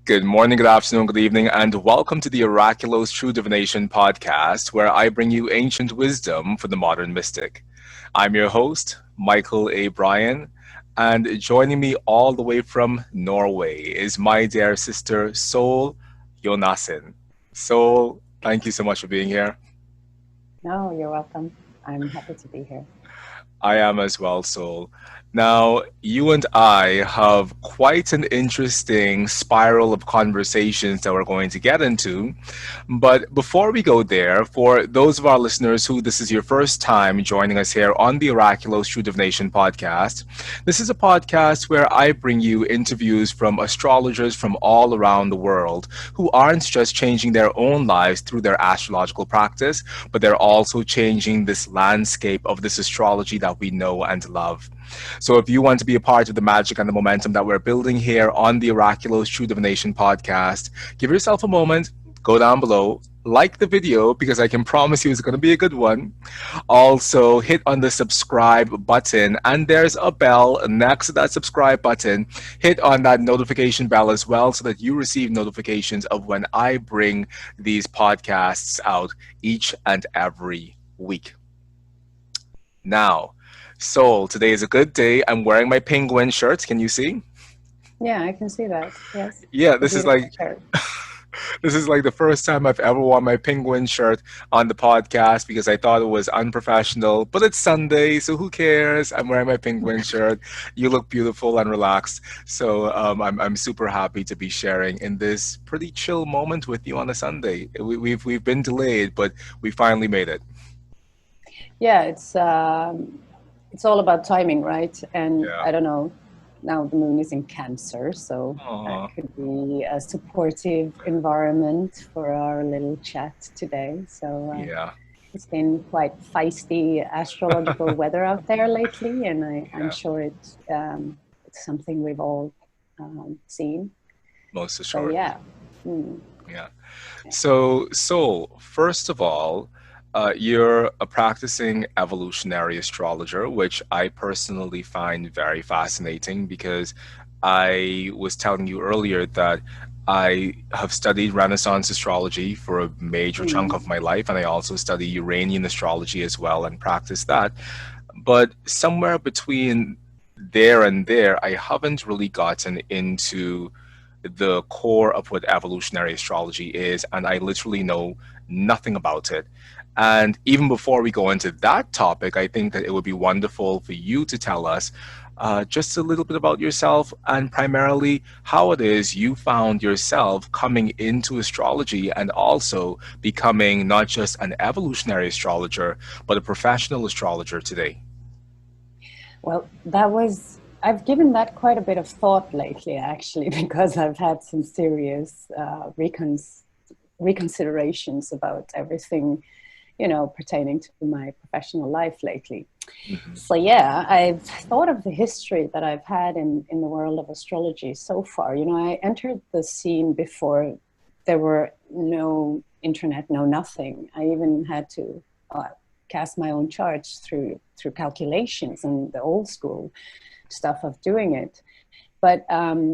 Good morning, good afternoon, good evening, and welcome to the Oraculos True Divination podcast, where I bring you ancient wisdom for the modern mystic. I'm your host, Mychal A. Bryan, and joining me all the way from Norway is my dear sister, Sol Jonassen. Sol, thank you so much for being here. No, you're welcome. I'm happy to be here. I am as well, Sol. Now, you and I have quite an interesting spiral of conversations that we're going to get into. But before we go there, for those of our listeners who this is your first time joining us here on the Oraculos True Divination podcast, this is a podcast where I bring you interviews from astrologers from all around the world who aren't just changing their own lives through their astrological practice, but they're also changing this landscape of this astrology that we know and love. So if you want to be a part of the magic and the momentum that we're building here on the Oraculos True Divination podcast, give yourself a moment, go down below, like the video because I can promise you it's going to be a good one. Also, hit on the subscribe button, and there's a bell next to that subscribe button. Hit on that notification bell as well so that you receive notifications of when I bring these podcasts out each and every week. Now, Sol, today is a good day. I'm wearing my penguin shirt. Can you see? Yeah, I can see that. Yes, Yeah, it's a this is beautiful like shirt. this is like the first time I've ever worn my penguin shirt on the podcast because I thought it was unprofessional. But it's Sunday, so who cares? I'm wearing my penguin shirt. You look beautiful and relaxed. So I'm super happy to be sharing in this pretty chill moment with you on a Sunday. We've been delayed, but we finally made it. Yeah, it's all about timing, right? And Yeah. I don't know. Now the moon is in Cancer, so that Aw. could be a supportive environment for our little chat today. So Yeah. it's been quite feisty astrological weather out there lately, and I'm Yeah. sure it's something we've all seen. Most So assuredly. yeah. Mm, Yeah. yeah. So, first of all, you're a practicing evolutionary astrologer, which I personally find very fascinating because I was telling you earlier that I have studied Renaissance astrology for a major chunk Mm. of my life, and I also study Uranian astrology as well and practice that. But somewhere between there and there, I haven't really gotten into the core of what evolutionary astrology is, and I literally know nothing about it. And even before we go into that topic, I think that it would be wonderful for you to tell us just a little bit about yourself and primarily how it is you found yourself coming into astrology and also becoming not just an evolutionary astrologer, but a professional astrologer today. Well, I've given that quite a bit of thought lately, actually, because I've had some serious reconsiderations about everything, pertaining to my professional life lately. Hmm. So, yeah, I've thought of the history that I've had in the world of astrology so far. I entered the scene before there were no internet, no nothing. I even had to cast my own charts through calculations and the old school stuff of doing it. But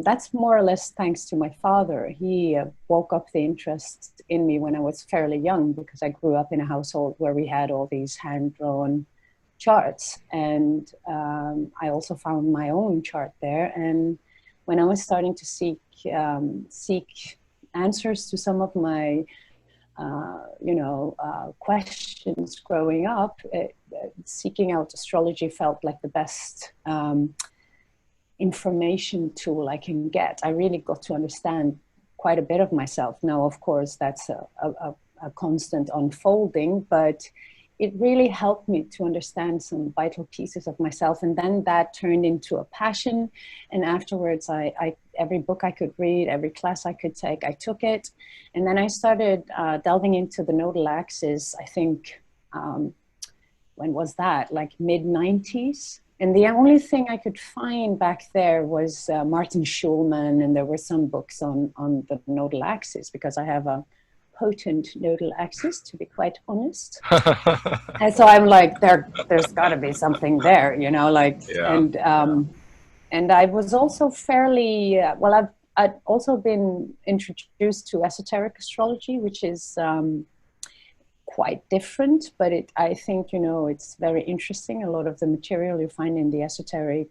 that's more or less thanks to my father. He woke up the interest in me when I was fairly young because I grew up in a household where we had all these hand-drawn charts. And I also found my own chart there. And when I was starting to seek answers to some of my questions growing up, seeking out astrology felt like the best information tool I can get. I really got to understand quite a bit of myself. Now, of course, that's a constant unfolding, but it really helped me to understand some vital pieces of myself. And then that turned into a passion. And afterwards, I every book I could read, every class I could take, I took it. And then I started delving into the nodal axis, I think, when was that? Like mid-90s. And the only thing I could find back there was Martin Schulman, and there were some books on the nodal axis because I have a potent nodal axis, to be quite honest. And so I'm like, there's got to be something there, Yeah. and I was also fairly well. I'd also been introduced to esoteric astrology, which is quite different, but I think, it's very interesting. A lot of the material you find in the esoteric,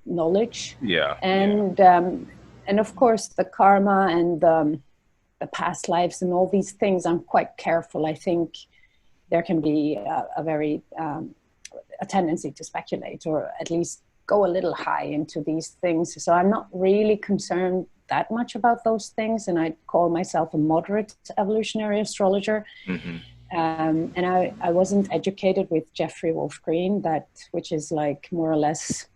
knowledge, Yeah. and of course the karma and the past lives and all these things. I'm quite careful. I think there can be a tendency to speculate, or at least go a little high into these things. So I'm not really concerned that much about those things, and I call myself a moderate evolutionary astrologer. And I wasn't educated with Jeffrey Wolf Green, which is like more or less,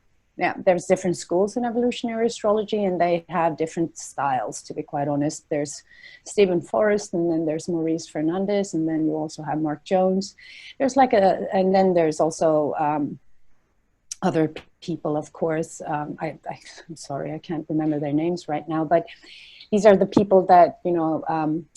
there's different schools in evolutionary astrology, and they have different styles, to be quite honest. There's Stephen Forrest, and then there's Maurice Fernandez, and then you also have Mark Jones. And then there's also other people, of course. I'm sorry, I can't remember their names right now, but these are the people that,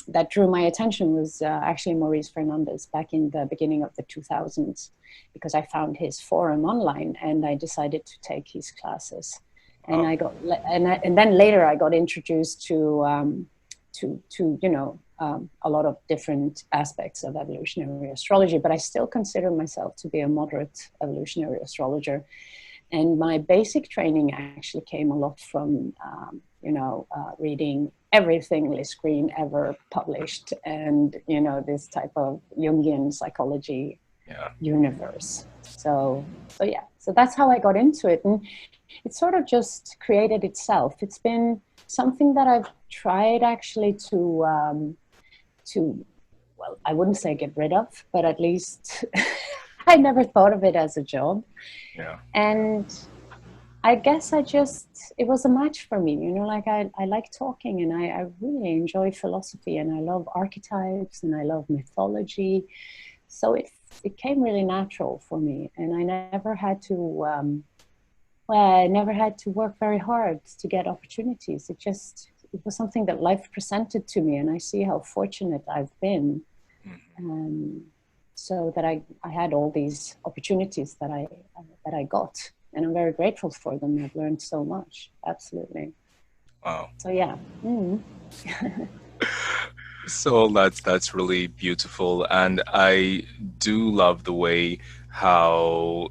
that drew my attention. Was actually Maurice Fernandez back in the beginning of the 2000s, because I found his forum online and I decided to take his classes. And and then later I got introduced to a lot of different aspects of evolutionary astrology, but I still consider myself to be a moderate evolutionary astrologer. And my basic training actually came a lot from, reading everything Liz Green ever published, and, this type of Jungian psychology universe. So that's how I got into it. And it sort of just created itself. It's been something that I've tried actually to, well, I wouldn't say get rid of, but at least I never thought of it as a job. Yeah. And I guess it was a match for me, I like talking, and I really enjoy philosophy, and I love archetypes, and I love mythology. So it came really natural for me, and I never had to, work very hard to get opportunities. It was something that life presented to me, and I see how fortunate I've been. So that I had all these opportunities that I got, and I'm very grateful for them. I've learned so much. Absolutely. Wow. So yeah. So that's really beautiful, and I do love the way how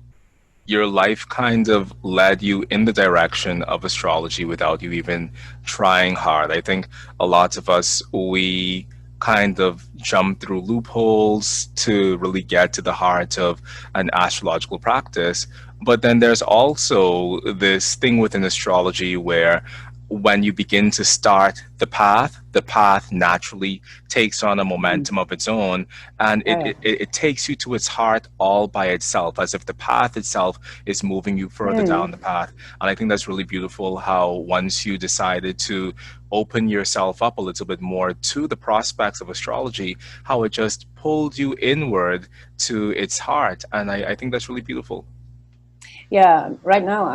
your life kind of led you in the direction of astrology without you even trying hard. I think a lot of us, we kind of jump through loopholes to really get to the heart of an astrological practice. But then there's also this thing within astrology where when you begin to start the path naturally takes on a momentum of its own, and it takes you to its heart all by itself, as if the path itself is moving you further down the path. And I think that's really beautiful how once you decided to open yourself up a little bit more to the prospects of astrology, how it just pulled you inward to its heart. And I think that's really beautiful. Yeah, right now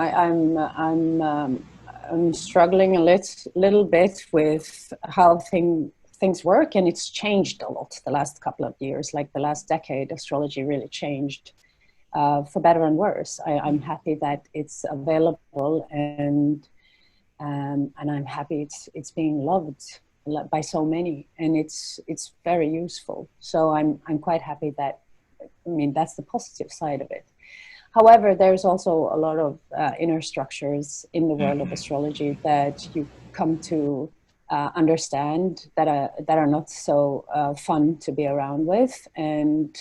I'm struggling a little bit with how things work, and it's changed a lot the last couple of years. Like the last decade, astrology really changed for better and worse. I'm happy that it's available, and I'm happy it's being loved by so many, and it's very useful. So I'm quite happy that, that's the positive side of it. However, there's also a lot of inner structures in the world of astrology that you come to understand that are not so fun to be around with. And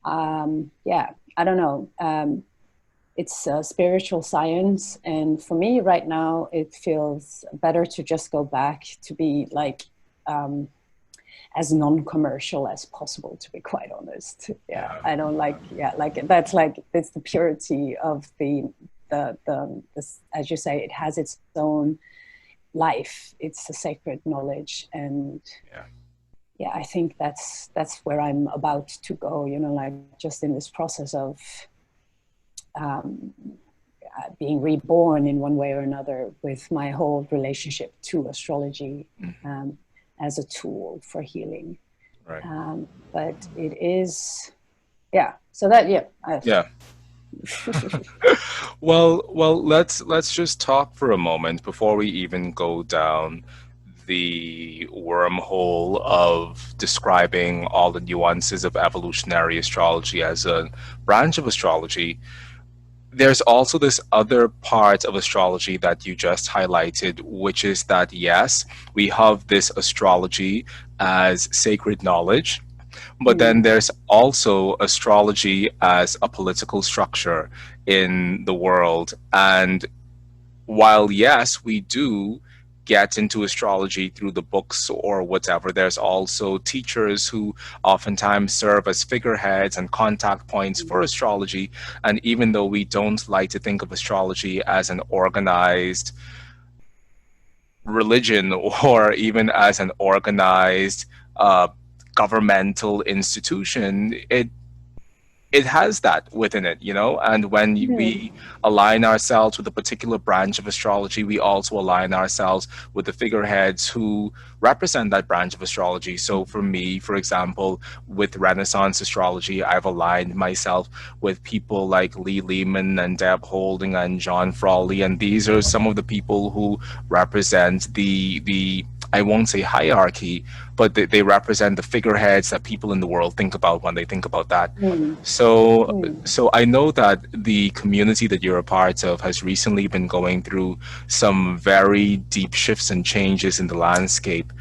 I don't know. It's spiritual science. And for me right now, it feels better to just go back to be like as non-commercial as possible, to be quite honest. I don't like that's the purity of the as you say, it has its own life. It's a sacred knowledge, and I think that's where I'm about to go, just in this process of being reborn in one way or another with my whole relationship to astrology. As a tool for healing. Right. But it is, so that, Let's just talk for a moment before we even go down the wormhole of describing all the nuances of evolutionary astrology as a branch of astrology. There's also this other part of astrology that you just highlighted, which is that yes, we have this astrology as sacred knowledge, but then Mm, there's also astrology as a political structure in the world. And while yes, we do get into astrology through the books or whatever, there's also teachers who oftentimes serve as figureheads and contact points for mm, astrology. And even though we don't like to think of astrology as an organized religion or even as an organized uh, governmental institution, it has that within it, you know. And when mm, we align ourselves with a particular branch of astrology, we also align ourselves with the figureheads who represent that branch of astrology. So for me, for example, with Renaissance astrology, I've aligned myself with people like Lee Lehman and Deb Holding and John Frawley, and these are some of the people who represent the I won't say hierarchy, but they represent the figureheads that people in the world think about when they think about that. mm, So, mm, so I know that the community that you're a part of has recently been going through some very deep shifts and changes in the landscape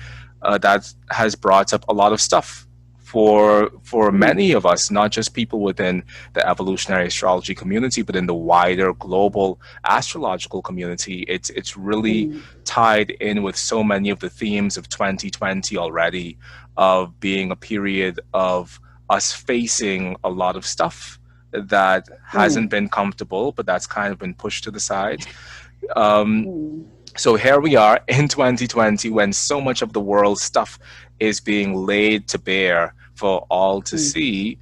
that has brought up a lot of stuff for mm, many of us, not just people within the evolutionary astrology community, but in the wider global astrological community. It's really mm, tied in with so many of the themes of 2020 already, of being a period of us facing a lot of stuff that hasn't mm, been comfortable, but that's kind of been pushed to the side. Um, mm, so here we are in 2020 when so much of the world's stuff is being laid to bear for all to mm. see.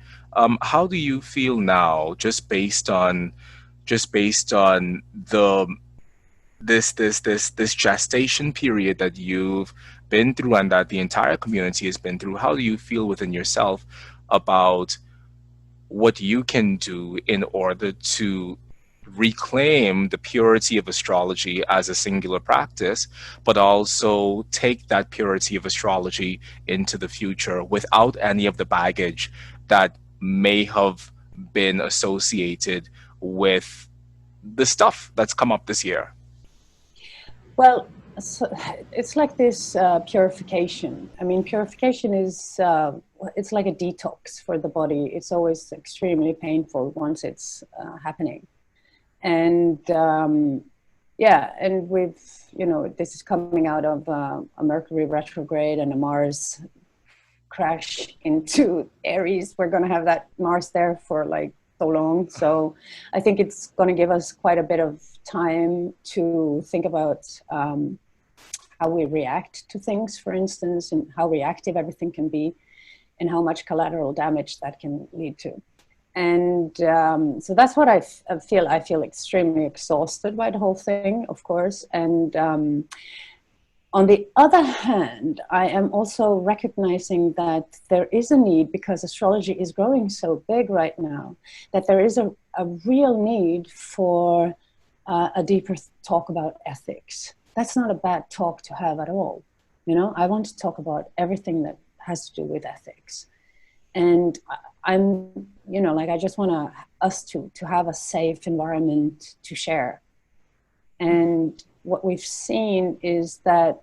How do you feel now, just based on the this gestation period that you've been through and that the entire community has been through? How do you feel within yourself about what you can do in order to reclaim the purity of astrology as a singular practice, but also take that purity of astrology into the future without any of the baggage that may have been associated with the stuff that's come up this year? Well, so it's like this purification. I mean, purification is it's like a detox for the body. It's always extremely painful once it's happening, and yeah, and with this is coming out of a Mercury retrograde and a Mars crash into Aries. We're going to have that Mars there for like so long. So I think it's going to give us quite a bit of time to think about how we react to things, for instance, and how reactive everything can be, and how much collateral damage that can lead to. And so that's what I feel. I feel extremely exhausted by the whole thing, of course. And on the other hand, I am also recognizing that there is a need, because astrology is growing so big right now, that there is a real need for a deeper talk about ethics. That's not a bad talk to have at all. I want to talk about everything that has to do with ethics. And like, I just want us to have a safe environment to share. And what we've seen is that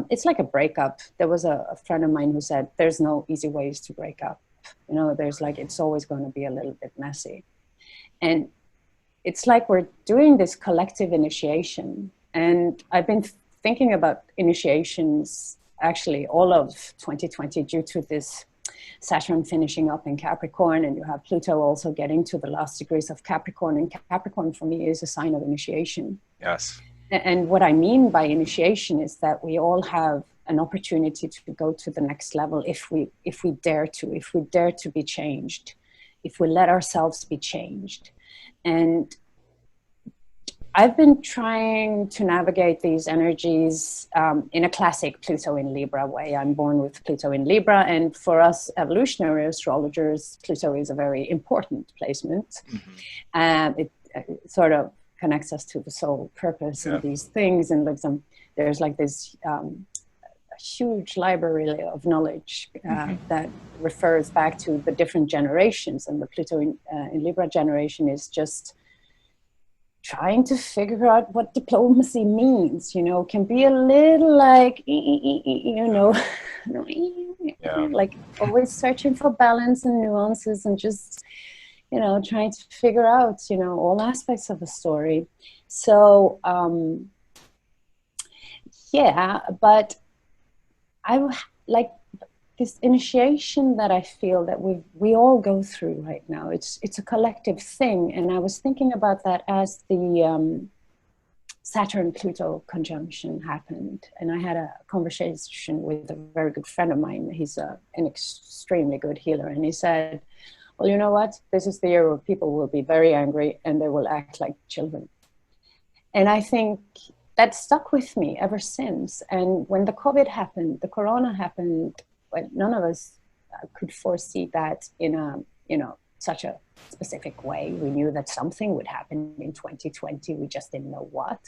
it's like a breakup. There was a friend of mine who said, there's no easy ways to break up. There's like, it's always going to be a little bit messy. And it's like we're doing this collective initiation. And I've been thinking about initiations actually all of 2020 due to this Saturn finishing up in Capricorn, and you have Pluto also getting to the last degrees of Capricorn. And Capricorn for me is a sign of initiation. Yes. And what I mean by initiation is that we all have an opportunity to go to the next level if we dare to be changed, if we let ourselves be changed. And I've been trying to navigate these energies in a classic Pluto in Libra way. I'm born with Pluto in Libra, and for us evolutionary astrologers, Pluto is a very important placement. It sort of connects us to the soul purpose and these things, and like there's like this huge library of knowledge that refers back to the different generations, and the Pluto in Libra generation is just trying to figure out what diplomacy means, you know, can be a little like, you know, like always searching for balance and nuances and just, you know, trying to figure out, you know, all aspects of a story. So, yeah, but I like this initiation that I feel that we all go through right now. It's a collective thing, and I was thinking about that as the Saturn-Pluto conjunction happened, and I had a conversation with a very good friend of mine. He's an extremely good healer, and he said, "Well, you know what? This is the year where people will be very angry and they will act like children." And I think that stuck with me ever since. And when the COVID happened, the Corona happened, but none of us could foresee that in a, you know, such a specific way. We knew that something would happen in 2020. We just didn't know what.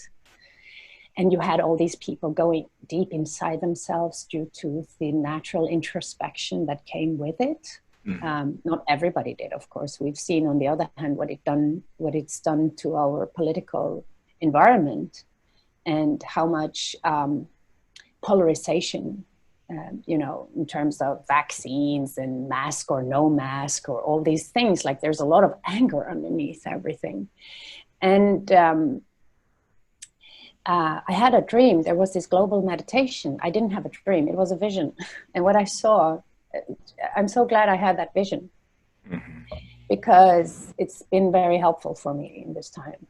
And you had all these people going deep inside themselves due to the natural introspection that came with it. Not everybody did, of course. We've seen, on the other hand, what it's done to our political environment, and how much polarization, you know, in terms of vaccines and mask or no mask or all these things. Like, there's a lot of anger underneath everything. And I had a dream. There was this global meditation. I didn't have a dream. It was a vision. And what I saw, I'm so glad I had that vision, because it's been very helpful for me in this time.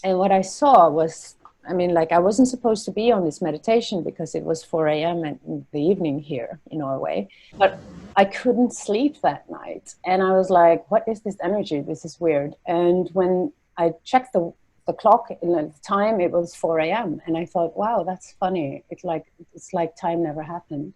And what I saw was, I mean, like, I wasn't supposed to be on this meditation because it was 4 a.m. in the evening here in Norway, but I couldn't sleep that night. And I was like, what is this energy? This is weird. And when I checked the clock in the time, it was 4 a.m. And I thought, wow, that's funny. It's like time never happened.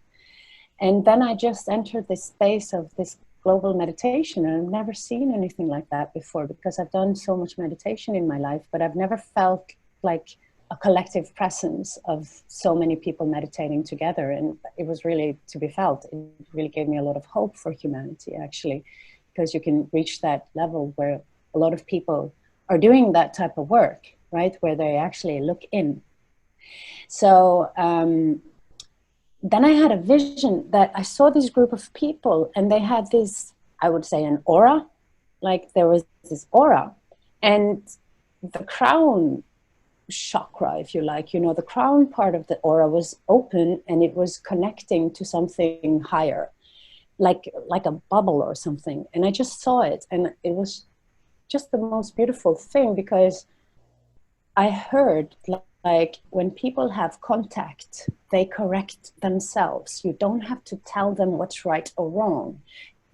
And then I just entered this space of this global meditation, and I've never seen anything like that before, because I've done so much meditation in my life, but I've never felt like a collective presence of so many people meditating together. And it was really to be felt. It really gave me a lot of hope for humanity, actually, because you can reach that level where a lot of people are doing that type of work, right? Where they actually look in. So then I had a vision that I saw this group of people, and they had this, I would say, an aura. Like, there was this aura, and the crown chakra, if you like, you know, the crown part of the aura was open, and it was connecting to something higher, like a bubble or something. And I just saw it, and it was just the most beautiful thing, because I heard, like, when people have contact, they correct themselves. You don't have to tell them what's right or wrong.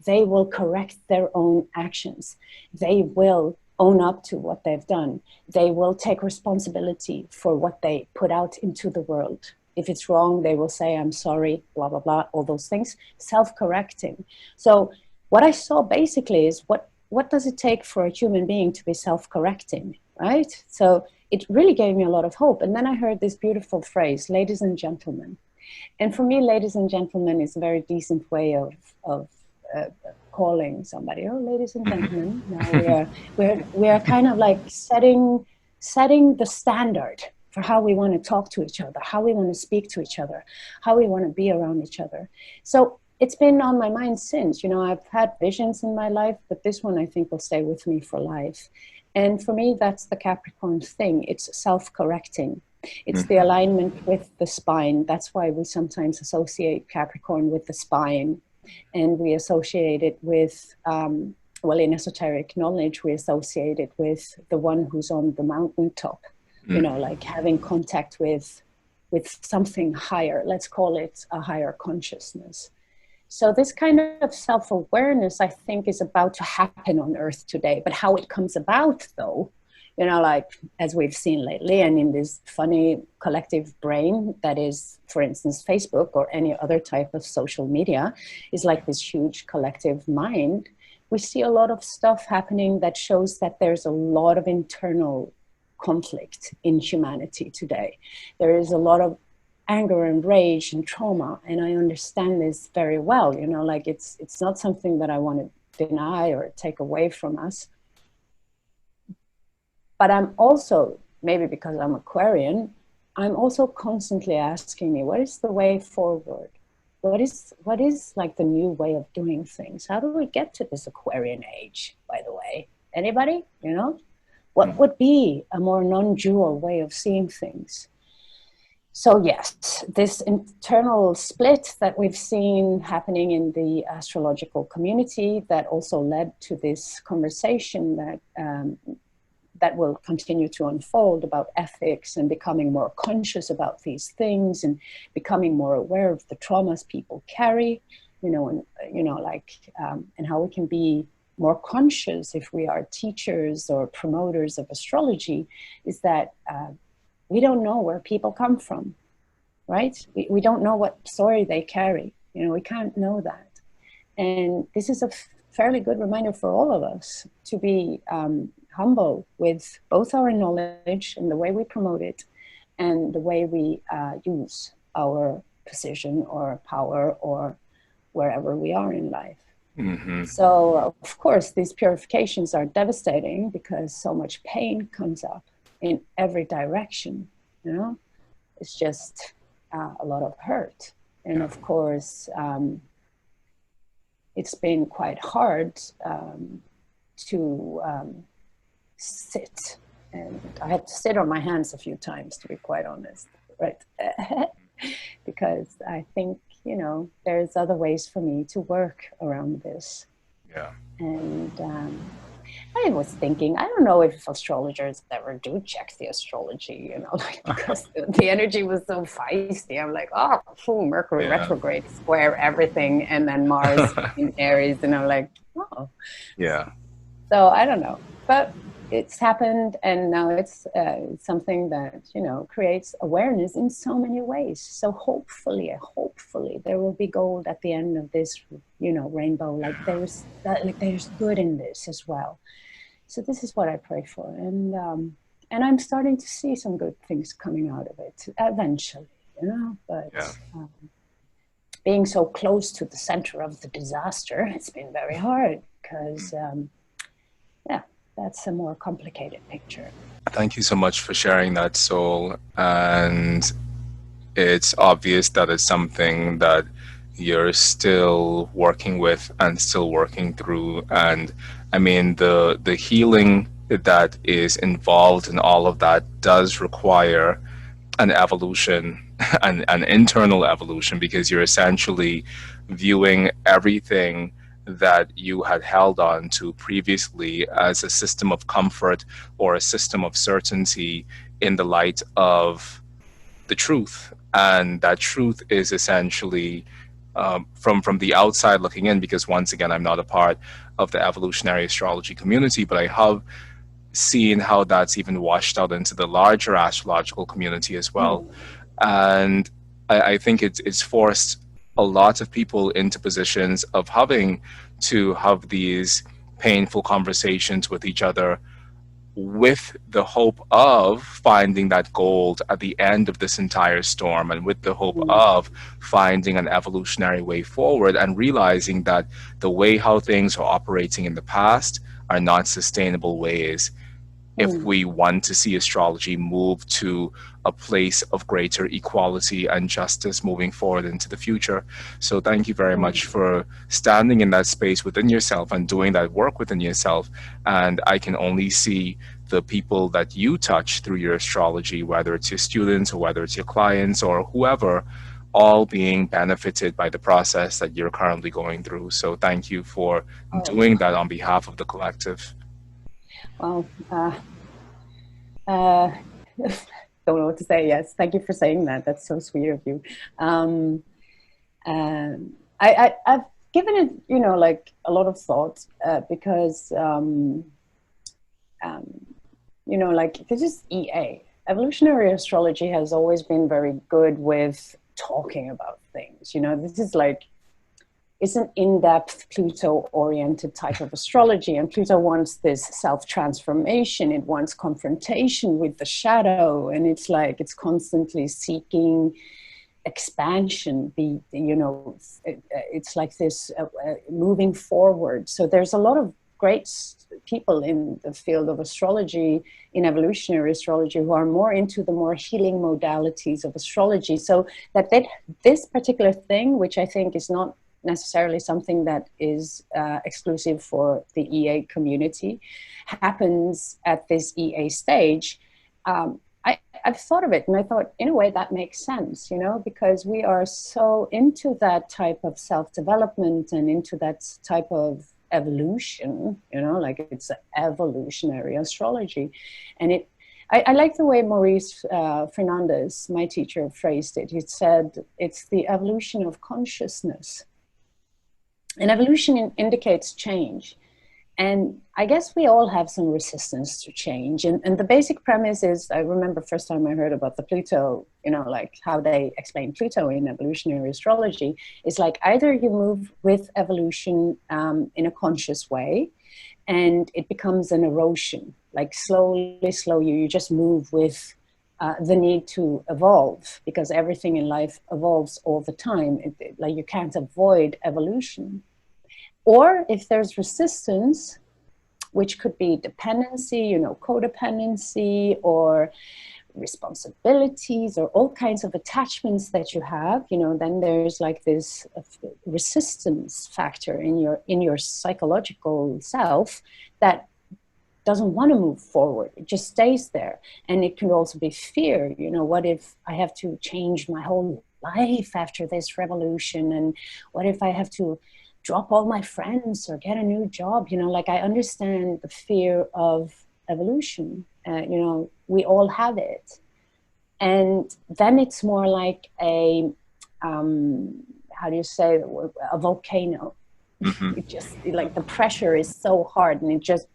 They will correct their own actions. They will own up to what they've done. They will take responsibility for what they put out into the world. If it's wrong, they will say, I'm sorry, blah, blah, blah, all those things. Self-correcting. So what I saw basically is what does it take for a human being to be self-correcting, right? So it really gave me a lot of hope. And then I heard this beautiful phrase, ladies and gentlemen. And for me, ladies and gentlemen is a very decent way of calling somebody. Oh, ladies and gentlemen. Now we are kind of like setting the standard for how we want to talk to each other, how we want to speak to each other, how we want to be around each other. So it's been on my mind since. You know, I've had visions in my life, but this one I think will stay with me for life. And for me, that's the Capricorn thing. It's self-correcting. It's the alignment with the spine. That's why we sometimes associate Capricorn with the spine. And we associate it with, well, in esoteric knowledge, we associate it with the one who's on the mountaintop, you know, like having contact with something higher. Let's call it a higher consciousness. So this kind of self-awareness, I think, is about to happen on Earth today. But how it comes about, though, you know, like as we've seen lately, and in this funny collective brain that is, for instance, Facebook or any other type of social media, is like this huge collective mind. We see a lot of stuff happening that shows that there's a lot of internal conflict in humanity today. There is a lot of anger and rage and trauma, and I understand this very well. You know, like it's not something that I want to deny or take away from us. But I'm also, maybe because I'm Aquarian, I'm also constantly asking me, what is the way forward? What is like the new way of doing things? How do we get to this Aquarian age, by the way? Anybody, you know? What would be a more non-dual way of seeing things? So yes, this internal split that we've seen happening in the astrological community that also led to this conversation that will continue to unfold about ethics and becoming more conscious about these things and becoming more aware of the traumas people carry, you know, and you know, like, and how we can be more conscious if we are teachers or promoters of astrology, is that we don't know where people come from, right? We don't know what story they carry. You know, we can't know that. And this is a fairly good reminder for all of us to be humble with both our knowledge and the way we promote it and the way we use our position or power or wherever we are in life. Mm-hmm. So, of course, these purifications are devastating because so much pain comes up in every direction, you know? It's just a lot of hurt. And of course, it's been quite hard to sit. And I had to sit on my hands a few times, to be quite honest, right? Because I think, you know, there's other ways for me to work around this. Yeah. And I was thinking, I don't know if astrologers ever do check the astrology, you know, like, because the energy was so feisty. I'm like, oh, Mercury retrograde, square everything, and then Mars in Aries, and I'm like, oh. Yeah. So I don't know, but it's happened, and now it's something that, you know, creates awareness in so many ways. So hopefully there will be gold at the end of this, you know, rainbow. Like there's good in this as well. So this is what I pray for, and I'm starting to see some good things coming out of it eventually, you know. But being so close to the center of the disaster, it's been very hard because. That's a more complicated picture. Thank you so much for sharing that, Sol. And it's obvious that it's something that you're still working with and still working through. And I mean, the healing that is involved in all of that does require an evolution, an internal evolution, because you're essentially viewing everything that you had held on to previously as a system of comfort or a system of certainty in the light of the truth. And that truth is essentially from the outside looking in, because once again, I'm not a part of the evolutionary astrology community, but I have seen how that's even washed out into the larger astrological community as well. And I think it's forced a lot of people into positions of having to have these painful conversations with each other with the hope of finding that gold at the end of this entire storm, and with the hope of finding an evolutionary way forward, and realizing that the way how things are operating in the past are not sustainable ways if we want to see astrology move to a place of greater equality and justice moving forward into the future. So thank you very much for standing in that space within yourself and doing that work within yourself. And I can only see the people that you touch through your astrology, whether it's your students or whether it's your clients or whoever, all being benefited by the process that you're currently going through. So thank you for doing that on behalf of the collective. Well, don't know what to say. Yes, thank you for saying that. That's so sweet of you. I've given it, you know, like a lot of thought because like this is EA. Evolutionary astrology has always been very good with talking about things. This is like, it's an in-depth Pluto-oriented type of astrology, and Pluto wants this self-transformation. It wants confrontation with the shadow, and it's like it's constantly seeking expansion. It's like this moving forward. So there's a lot of great people in the field of astrology, in evolutionary astrology, who are more into the more healing modalities of astrology. So that this particular thing, which I think is not necessarily something that is exclusive for the EA community, happens at this EA stage. I've thought of it, and I thought, in a way, that makes sense, because we are so into that type of self-development and into that type of evolution, like it's evolutionary astrology. And I like the way Maurice Fernandez, my teacher, phrased it. He said, it's the evolution of consciousness. And evolution indicates change. And I guess we all have some resistance to change. And the basic premise is, I remember first time I heard about the Pluto, like how they explain Pluto in evolutionary astrology, is like either you move with evolution in a conscious way, and it becomes an erosion, like slowly, you just move with the need to evolve, because everything in life evolves all the time. Like you can't avoid evolution. Or if there's resistance, which could be dependency, codependency, or responsibilities, or all kinds of attachments that you have, then there's like this resistance factor in your psychological self that doesn't want to move forward. It just stays there. And it can also be fear. What if I have to change my whole life after this revolution? And what if I have to drop all my friends or get a new job? Like I understand the fear of evolution. We all have it. And then it's more like a, how do you say the word? A volcano. It just, like the pressure is so hard and it just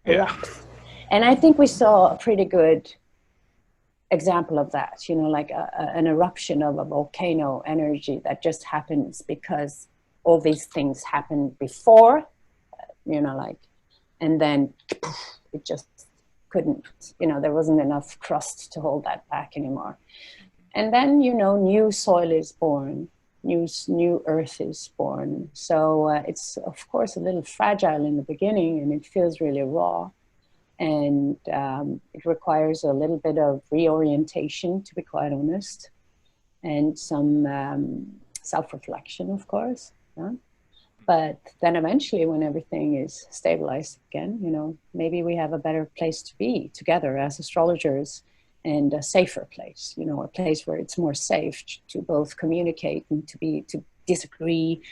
erupts. And I think we saw a pretty good example of that, like an eruption of a volcano energy that just happens because all these things happened before, and then it just couldn't, there wasn't enough crust to hold that back anymore. And then, new soil is born, new earth is born. So it's, of course, a little fragile in the beginning, and it feels really raw. And it requires a little bit of reorientation, to be quite honest, and some self-reflection, of course. Yeah? But then eventually, when everything is stabilized again, maybe we have a better place to be together as astrologers, and a safer place, a place where it's more safe to both communicate and to disagree,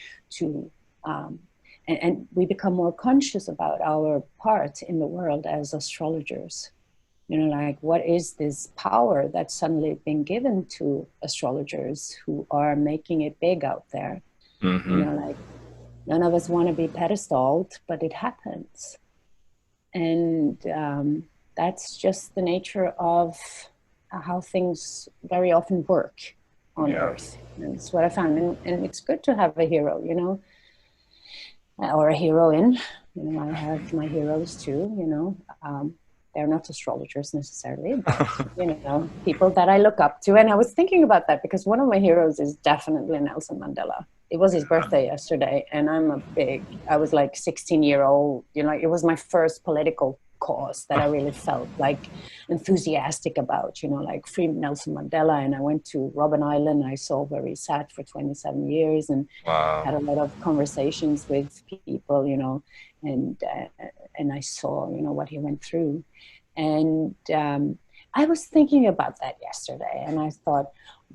and we become more conscious about our part in the world as astrologers. Like what is this power that's suddenly been given to astrologers who are making it big out there? Like none of us want to be pedestaled, but it happens. And that's just the nature of how things very often work on Earth. And it's what I found. And it's good to have a hero, or a heroine. I have my heroes too, they're not astrologers necessarily, but, people that I look up to. And I was thinking about that because one of my heroes is definitely Nelson Mandela. It was his birthday yesterday, and I was like 16-year-old, it was my first political cause that I really felt like enthusiastic about, like free Nelson Mandela. And I went to Robben Island. I saw where he sat for 27 years and had a lot of conversations with people, and I saw, what he went through. And I was thinking about that yesterday, and I thought,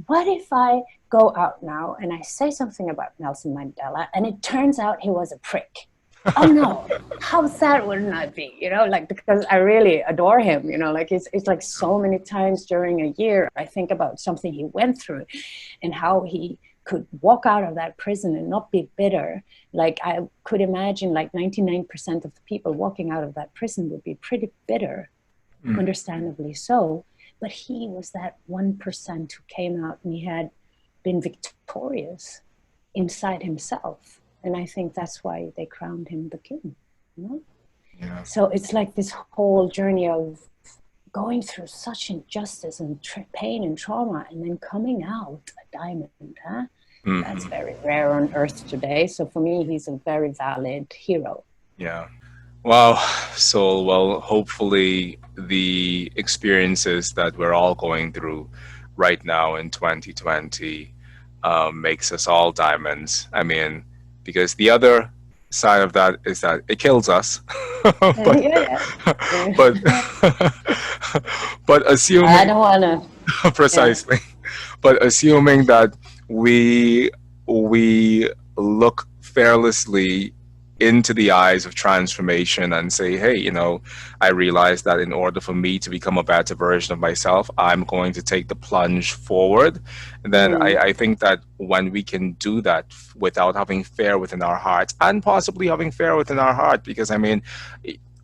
what if I go out now and I say something about Nelson Mandela and it turns out he was a prick? Oh no, how sad wouldn't I be? Because I really adore him, like it's like so many times during a year, I think about something he went through and how he could walk out of that prison and not be bitter. Like I could imagine like 99% of the people walking out of that prison would be pretty bitter. understandably so. But he was that 1% who came out and he had been victorious inside himself. And I think that's why they crowned him the king, you know? Yeah. So it's like this whole journey of going through such injustice and pain and trauma and then coming out a diamond, huh? That's very rare on earth today. So for me, he's a very valid hero. Yeah. Wow, so well, hopefully the experiences that we're all going through right now in 2020 makes us all diamonds. I mean, because the other side of that is that it kills us, but Yeah, yeah. but but I assuming don't want to, yeah. precisely, but assuming that we we look fearlessly into the eyes of transformation and say, hey, you know, I realize that in order for me to become a better version of myself, I'm going to take the plunge forward. And then I think that when we can do that without having fear within our hearts and possibly having fear within our heart, because I mean,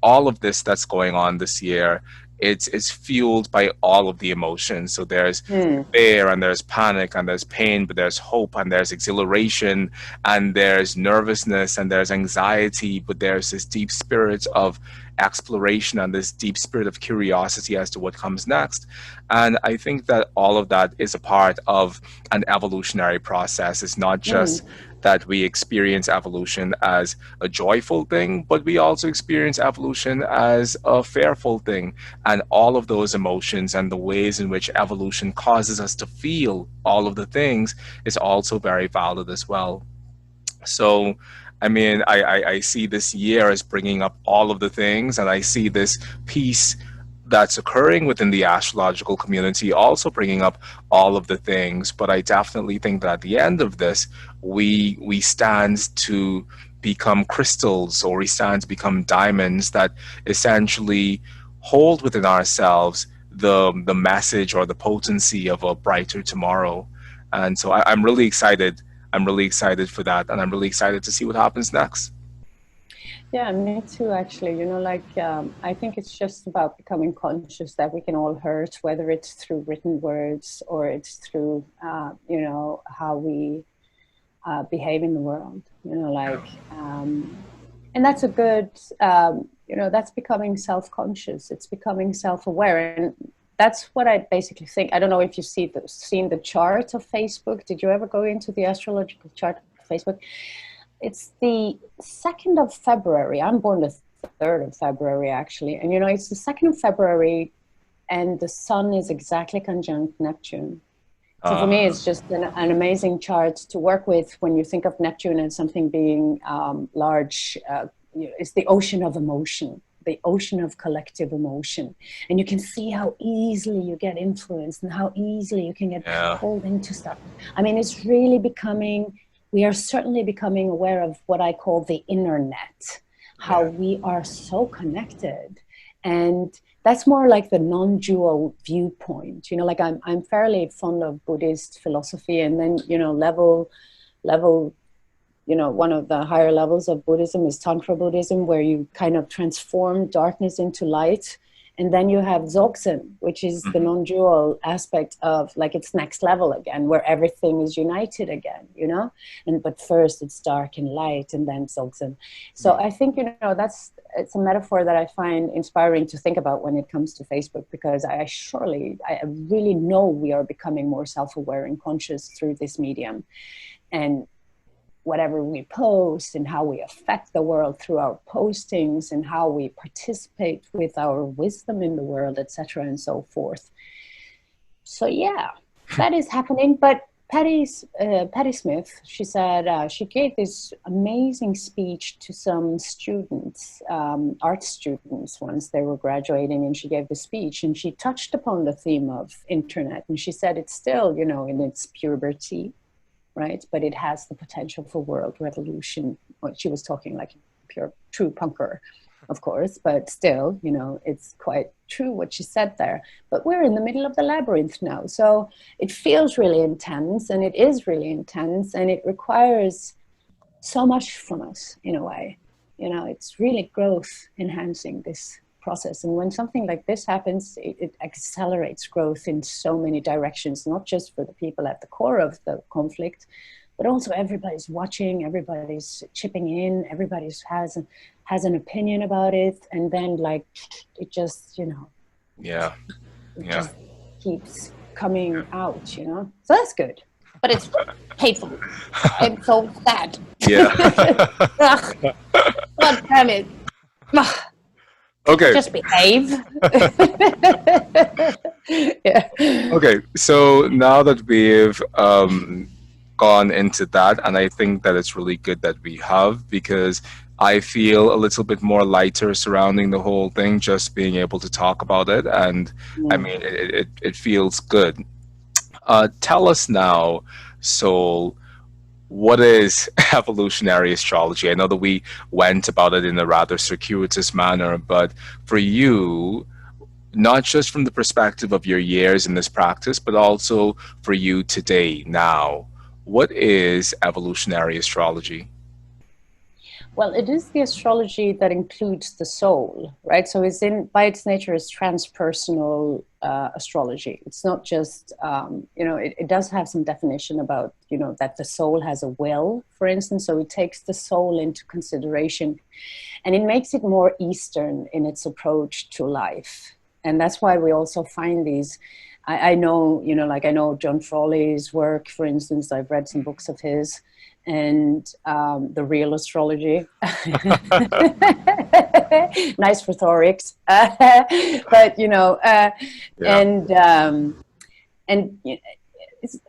all of this that's going on this year, it's fueled by all of the emotions. So there's fear and there's panic and there's pain, but there's hope and there's exhilaration and there's nervousness and there's anxiety, but there's this deep spirit of exploration and this deep spirit of curiosity as to what comes next. And I think that all of that is a part of an evolutionary process. It's not just that we experience evolution as a joyful thing, but we also experience evolution as a fearful thing. And all of those emotions and the ways in which evolution causes us to feel all of the things is also very valid as well. So, I mean, I see this year as bringing up all of the things, and I see this piece that's occurring within the astrological community also bringing up all of the things. But I definitely think that at the end of this, we stand to become crystals, or we stand to become diamonds that essentially hold within ourselves the message or the potency of a brighter tomorrow. And so I'm really excited. I'm really excited for that, and I'm really excited to see what happens next. Yeah, me too, actually. You know, like, I think it's just about becoming conscious that we can all hurt, whether it's through written words or it's through, you know, how we behave in the world. You know, like, and that's a good, you know, that's becoming self-conscious. It's becoming self-aware. And that's what I basically think. I don't know if you've seen the chart of Facebook. Did you ever go into the astrological chart of Facebook? It's the 2nd of February. I'm born the 3rd of February, actually. And, you know, it's the 2nd of February and the sun is exactly conjunct Neptune. So for me, it's just an amazing chart to work with when you think of Neptune and something being large. You know, it's the ocean of emotion, the ocean of collective emotion. And you can see how easily you get influenced and how easily you can get pulled into stuff. I mean, it's really becoming... We are certainly becoming aware of what I call the internet, how we are so connected. And that's more like the non-dual viewpoint. You know, like I'm fairly fond of Buddhist philosophy, and then, you know, level, you know, one of the higher levels of Buddhism is Tantra Buddhism, where you kind of transform darkness into light. And then you have Dzogchen, which is the non-dual aspect of, like, it's next level again, where everything is united again, you know? But first it's dark and light, and then Dzogchen. So I think, you know, it's a metaphor that I find inspiring to think about when it comes to Facebook, because I really know we are becoming more self-aware and conscious through this medium. And whatever we post and how we affect the world through our postings and how we participate with our wisdom in the world, etc., and so forth. So yeah, that is happening. But Patty Smith, she said she gave this amazing speech to some students, art students, once they were graduating, and she gave the speech and she touched upon the theme of internet, and she said it's still, you know, in its puberty, right? But it has the potential for world revolution. Well, she was talking like pure, true punker, of course, but still, you know, it's quite true what she said there. But we're in the middle of the labyrinth now. So it feels really intense, and it is really intense, and it requires so much from us in a way. You know, it's really growth enhancing, this process. And when something like this happens, it accelerates growth in so many directions, not just for the people at the core of the conflict, but also everybody's watching, everybody's chipping in, everybody's has an opinion about it. And then like, it just, you know, Yeah. it Yeah. just keeps coming out, you know? So that's good. But it's hateful. I'm so sad. Yeah. Ugh, God damn it. Ugh, can't you Okay. just behave? Yeah. Okay. So now that we've gone into that, and I think that it's really good that we have, because I feel a little bit more lighter surrounding the whole thing, just being able to talk about it. And I Mm. mean, it feels good. Tell us now, Sol, what is evolutionary astrology? I know that we went about it in a rather circuitous manner, but for you, not just from the perspective of your years in this practice, but also for you today, now, what is evolutionary astrology? Well, it is the astrology that includes the soul, right? So it's by its nature, it's transpersonal astrology. It's not just, you know, it does have some definition about, you know, that the soul has a will, for instance. So it takes the soul into consideration, and it makes it more Eastern in its approach to life. And that's why we also find these. I know, you know, like I know John Frawley's work, for instance. I've read some books of his, and the real astrology. Nice rhetorics. But, you know, Yeah. and it's,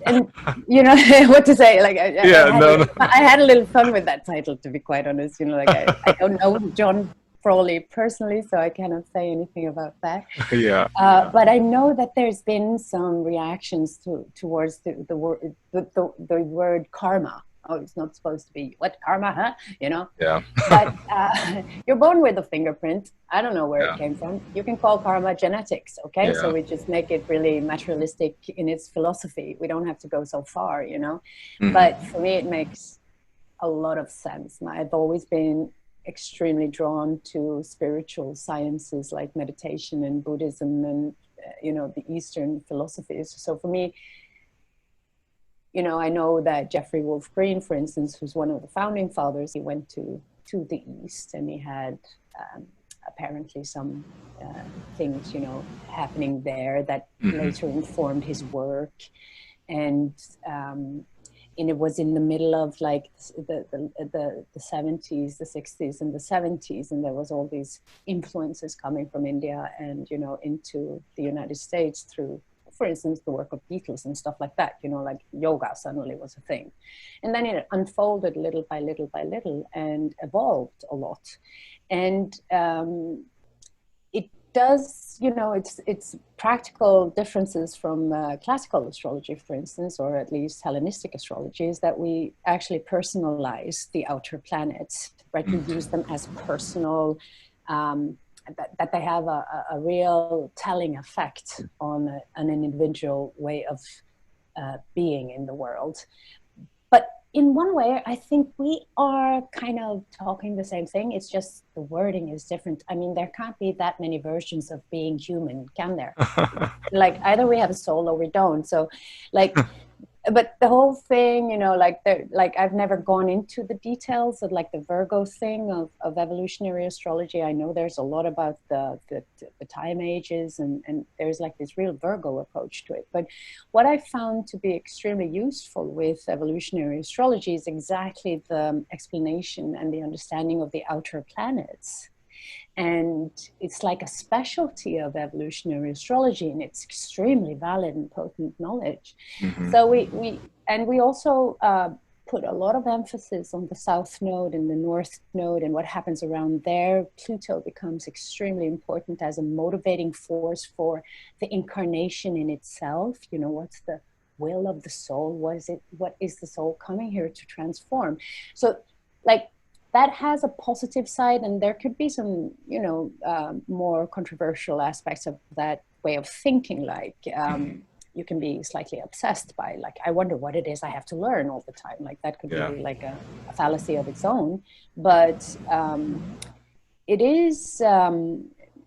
and you know what to say, like Yeah, no, no. I had a little fun with that title, to be quite honest. You know, like I don't know John Frawley personally, so I cannot say anything about that. Yeah. But I know that there's been some reactions towards the word karma. Oh, it's not supposed to be what karma, huh? You know. Yeah. But you're born with a fingerprint. I don't know where it Yeah. came from. You can call karma genetics, okay? Yeah. So we just make it really materialistic in its philosophy. We don't have to go so far, you know? But for me, it makes a lot of sense. I've always been extremely drawn to spiritual sciences like meditation and Buddhism and, you know, the Eastern philosophies. So for me, you know, I know that Jeffrey Wolf Green, for instance, who's one of the founding fathers, he went to the East, and he had apparently some things, you know, happening there that later informed his work. And it was in the middle of like the 70s, the 60s, and the 70s, and there was all these influences coming from India and, you know, into the United States through, for instance, the work of Beatles and stuff like that, you know, like yoga suddenly was a thing. And then it unfolded little by little by little and evolved a lot. And it does, you know, it's practical differences from classical astrology, for instance, or at least Hellenistic astrology, is that we actually personalize the outer planets, right? We use them as personal, that they have a real telling effect on an individual way of being in the world. But in one way, I think we are kind of talking the same thing. It's just the wording is different. I mean, there can't be that many versions of being human, can there? Like either we have a soul or we don't. So like, but the whole thing, you know, like I've never gone into the details of like the Virgo thing of evolutionary astrology. I know there's a lot about the time ages, and there's like this real Virgo approach to it. But what I found to be extremely useful with evolutionary astrology is exactly the explanation and the understanding of the outer planets. And it's like a specialty of evolutionary astrology, and it's extremely valid and potent knowledge. So we also put a lot of emphasis on the South Node and the North Node and what happens around there. Pluto becomes extremely important as a motivating force for the incarnation in itself. You know, what's the will of the soul? What is the soul coming here to transform? So like, that has a positive side, and there could be some, you know, more controversial aspects of that way of thinking. Like you can be slightly obsessed by, like, I wonder what it is I have to learn all the time. Like that could be like a fallacy of its own. But it is,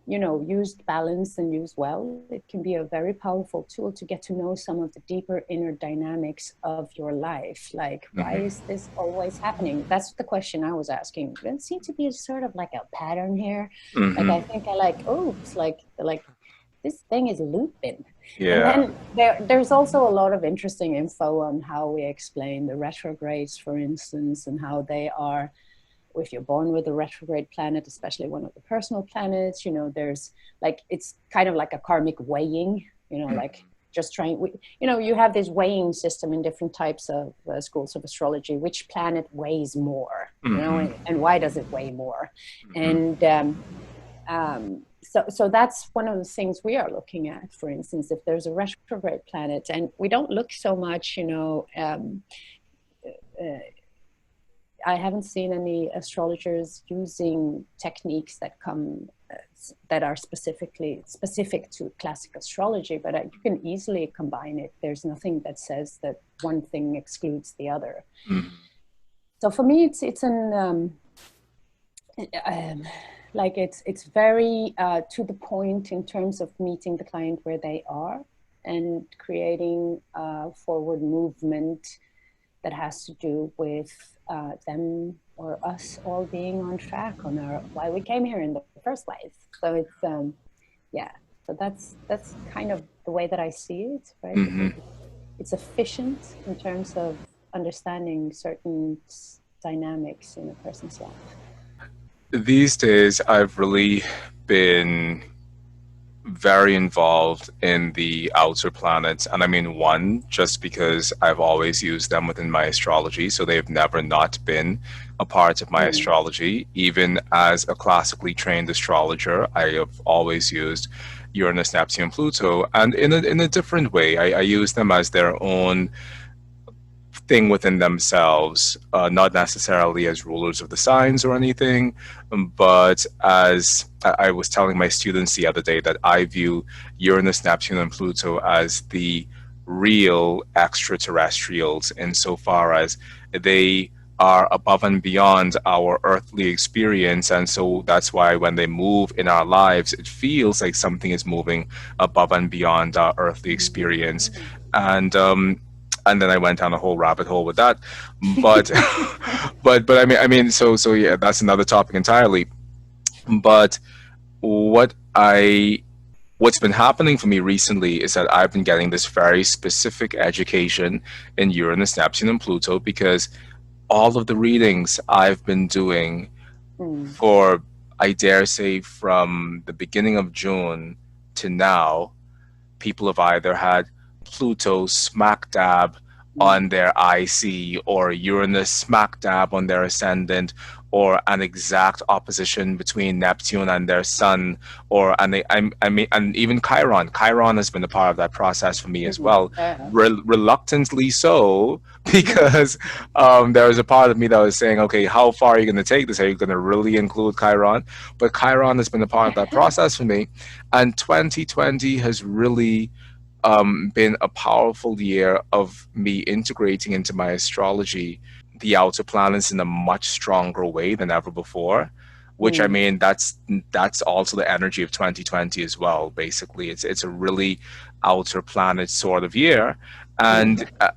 used balanced and used well, it can be a very powerful tool to get to know some of the deeper inner dynamics of your life. Like, why Hmm. is this always happening? That's the question I was asking. There seems to be sort of like a pattern here. Like, I Hmm. think I like, oh, it's like this thing is looping. And Yeah. then there's also a lot of interesting info on how we explain the retrogrades, for instance, and how they are, if you're born with a retrograde planet, especially one of the personal planets, there's like, it's kind of like a karmic weighing, like just trying, you have this weighing system in different types of schools of astrology, which planet weighs more, Hmm. and why does it weigh more? Hmm. And so that's one of the things we are looking at. For instance, if there's a retrograde planet, and we don't look so much, uh, I haven't seen any astrologers using techniques that come that are specific to classic astrology, but you can easily combine it. There's nothing that says that one thing excludes the other. Hmm. So for me, it's an um, like it's very to the point in terms of meeting the client where they are and creating a forward movement that has to do with them or us all being on track on our why we came here in the first place. So it's yeah. So that's kind of the way that I see it, right? I Hmm. think it's efficient in terms of understanding certain dynamics in a person's life. These days, I've really been very involved in the outer planets. And I mean, one, just because I've always used them within my astrology, so they've never not been a part of my Mm. astrology. Even as a classically trained astrologer, I have always used Uranus, Neptune, Pluto, and in a different way. I use them as their own thing within themselves, not necessarily as rulers of the signs or anything, but as I was telling my students the other day, that I view Uranus, Neptune, and Pluto as the real extraterrestrials insofar as they are above and beyond our earthly experience. And so that's why when they move in our lives, it feels like something is moving above and beyond our earthly experience. Mm. And and then I went down a whole rabbit hole with that. But but I mean, so yeah, that's another topic entirely. But what I what's been happening for me recently is that I've been getting this very specific education in Uranus, Neptune, and Pluto because all of the readings I've been doing Mm. for, I dare say, from the beginning of June to now, people have either had Pluto smack dab on Mm. their IC or Uranus smack dab on their ascendant or an exact opposition between Neptune and their sun or and I mean and even Chiron has been a part of that process for me as Mm. well, Yeah. reluctantly so because there was a part of me that was saying, okay, how far are you going to take this? Are you going to really include Chiron? But Chiron has been a part of that process for me, and 2020 has really been a powerful year of me integrating into my astrology the outer planets in a much stronger way than ever before. Which I Mm. mean, that's also the energy of 2020 as well. Basically, it's a really outer planet sort of year, and Mm.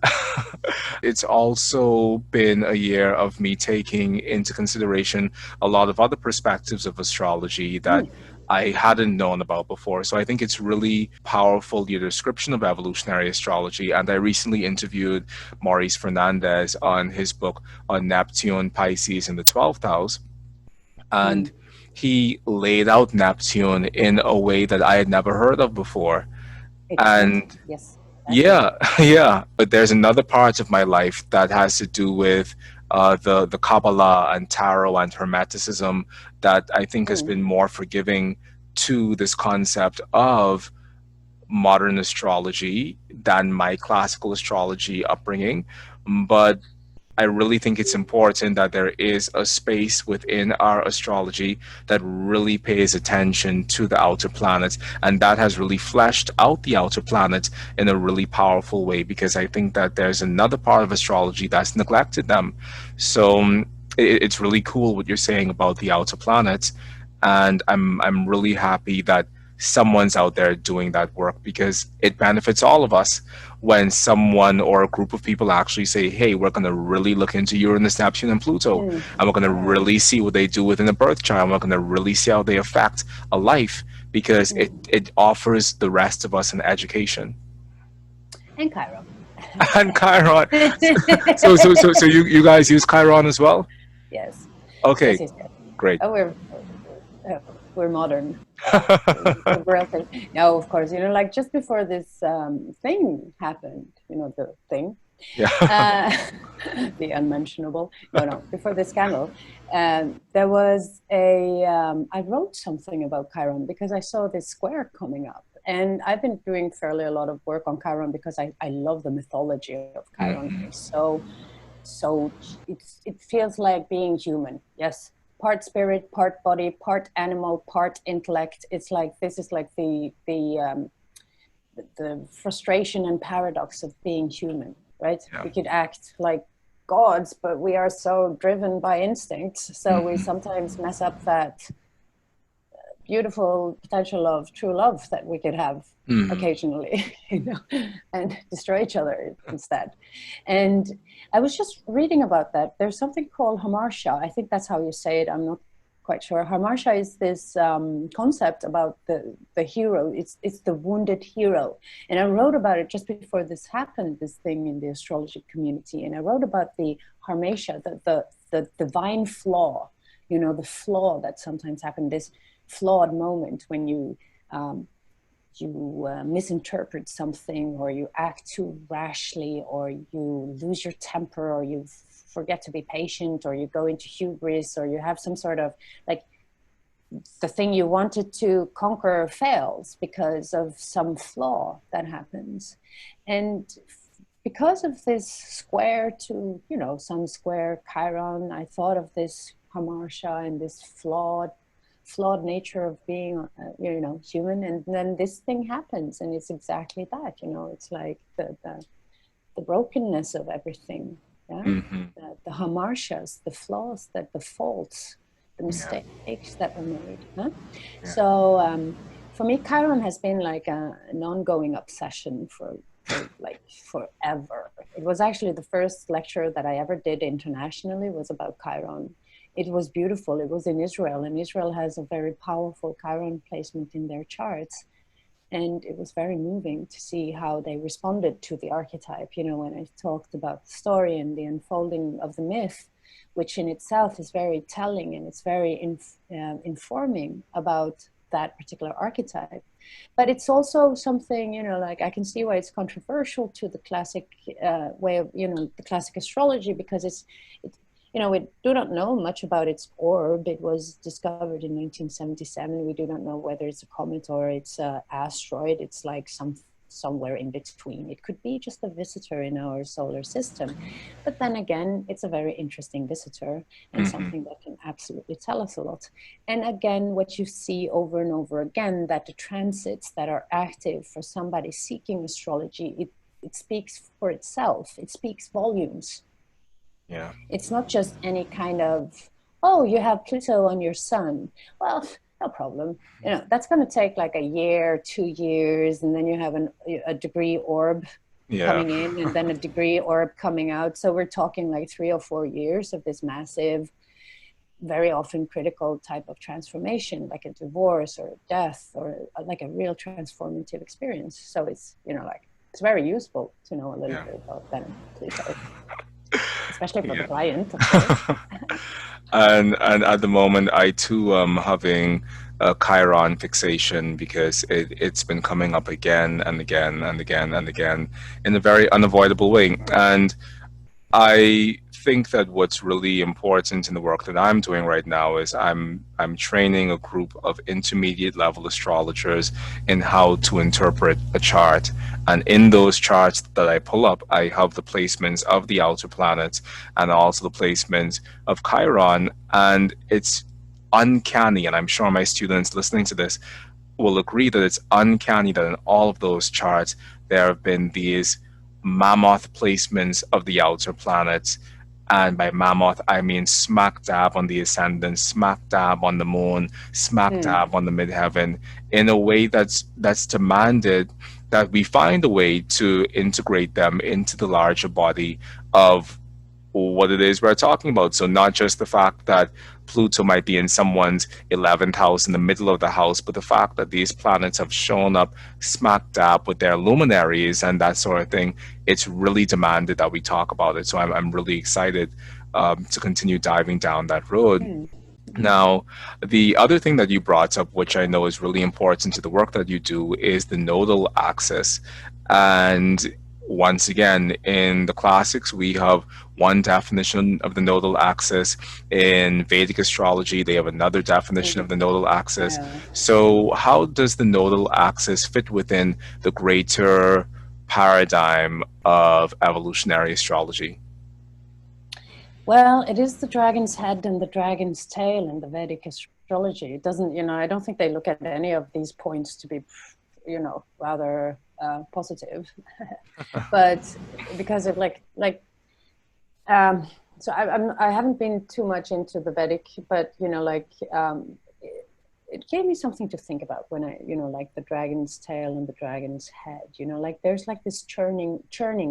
it's also been a year of me taking into consideration a lot of other perspectives of astrology that Mm. I hadn't known about before. So I think it's really powerful, your description of evolutionary astrology. And I recently interviewed Maurice Fernandez on his book on Neptune, Pisces, in the 12th house. And Mm. he laid out Neptune in a way that I had never heard of before. Excellent. And Yes, exactly. yeah, yeah. But there's another part of my life that has to do with the Kabbalah and tarot and Hermeticism that I think has Mm. been more forgiving to this concept of modern astrology than my classical astrology upbringing. But I really think it's important that there is a space within our astrology that really pays attention to the outer planets. And that has really fleshed out the outer planets in a really powerful way because I think that there's another part of astrology that's neglected them. So it's really cool what you're saying about the outer planets. And I'm really happy that someone's out there doing that work, because it benefits all of us when someone or a group of people actually say, hey, we're going to really look into Uranus, Neptune, and Pluto, and we're going to Right. really see what they do within a birth chart, and we're going to really see how they affect a life, because it offers the rest of us an education. And Chiron. And Chiron. So you guys use Chiron as well? Yes. Yes, Okay, yes, yes. great. Oh, we're modern. We're real thing. No, of course, like just before this thing happened, the thing, Yeah. uh, the unmentionable. No, before the scandal, there was I wrote something about Chiron because I saw this square coming up. And I've been doing fairly a lot of work on Chiron because I love the mythology of Chiron. Hmm. It's so it feels like being human. Yes, part spirit, part body, part animal, part intellect. It's like this is like the frustration and paradox of being human, right? Yeah. We could act like gods, but we are so driven by instincts, so we Hmm. sometimes mess up that beautiful potential of true love that we could have Hmm. occasionally, and destroy each other instead. And I was just reading about that. There's something called Hamartia. I think that's how you say it. I'm not quite sure. Hamartia is this concept about the hero. It's the wounded hero. And I wrote about it just before this happened, this thing in the astrology community. And I wrote about the Harmatia, the divine flaw, the flaw that sometimes happens, this flawed moment when you misinterpret something, or you act too rashly, or you lose your temper, or you forget to be patient, or you go into hubris, or you have some sort of like the thing you wanted to conquer fails because of some flaw that happens. And because of this square to sun square Chiron, I thought of this Hamartia and this flawed nature of being human. And then this thing happens, and it's exactly that. It's like the brokenness of everything. Yeah. Hmm. The hamartias, the flaws, the faults, the Yeah. mistakes that were made, huh? Yeah. So for me, Chiron has been like an ongoing obsession for like forever. It was actually the first lecture that I ever did internationally was about Chiron. It was beautiful. It was in Israel, and Israel has a very powerful Chiron placement in their charts. And it was very moving to see how they responded to the archetype. When I talked about the story and the unfolding of the myth, which in itself is very telling, and it's very informing about that particular archetype. But it's also something, like I can see why it's controversial to the classic way of, the classic astrology, because we do not know much about its orb. It was discovered in 1977. We do not know whether it's a comet or it's an asteroid. It's like somewhere in between. It could be just a visitor in our solar system. But then again, it's a very interesting visitor, and Hmm. something that can absolutely tell us a lot. And again, what you see over and over again, that the transits that are active for somebody seeking astrology, it speaks for itself. It speaks volumes. Yeah. It's not just any kind of, oh, you have Pluto on your sun. Well, no problem. That's going to take like a year, 2 years, and then you have a degree orb Yeah. coming in, and then a degree orb coming out. So we're talking like 3 or 4 years of this massive, very often critical type of transformation, like a divorce or a death, or like a real transformative experience. So it's, like, it's very useful to know a little Yeah. bit about then Pluto, especially for the Yeah. client, of course. And at the moment, I too am having a Chiron fixation, because it's been coming up again and again and again and again in a very unavoidable way. And I think that what's really important in the work that I'm doing right now is I'm training a group of intermediate level astrologers in how to interpret a chart. And in those charts that I pull up, I have the placements of the outer planets and also the placement of Chiron. And it's uncanny, and I'm sure my students listening to this will agree that it's uncanny that in all of those charts there have been these mammoth placements of the outer planets, And by mammoth, I mean smack dab on the ascendant, smack dab on the moon, smack Mm. dab on the midheaven, in a way that's demanded that we find a way to integrate them into the larger body of what it is we're talking about. So not just the fact that Pluto might be in someone's 11th house in the middle of the house, but the fact that these planets have shown up smack dab with their luminaries and that sort of thing. It's really demanded that we talk about it. So I'm really excited to continue diving down that road. Mm. Now, the other thing that you brought up, which I know is really important to the work that you do, is the nodal axis. And once again, in the classics, we have one definition of the nodal axis. In Vedic astrology, they have another definition of Mm. the nodal axis. Yeah. So, how does the nodal axis fit within the greater paradigm of evolutionary astrology? Well, it is the dragon's head and the dragon's tail in the Vedic astrology. It doesn't, I don't think they look at any of these points to be, rather positive. But because of so I haven't been too much into the Vedic, but it gave me something to think about when I, like the dragon's tail and the dragon's head. There's like this churning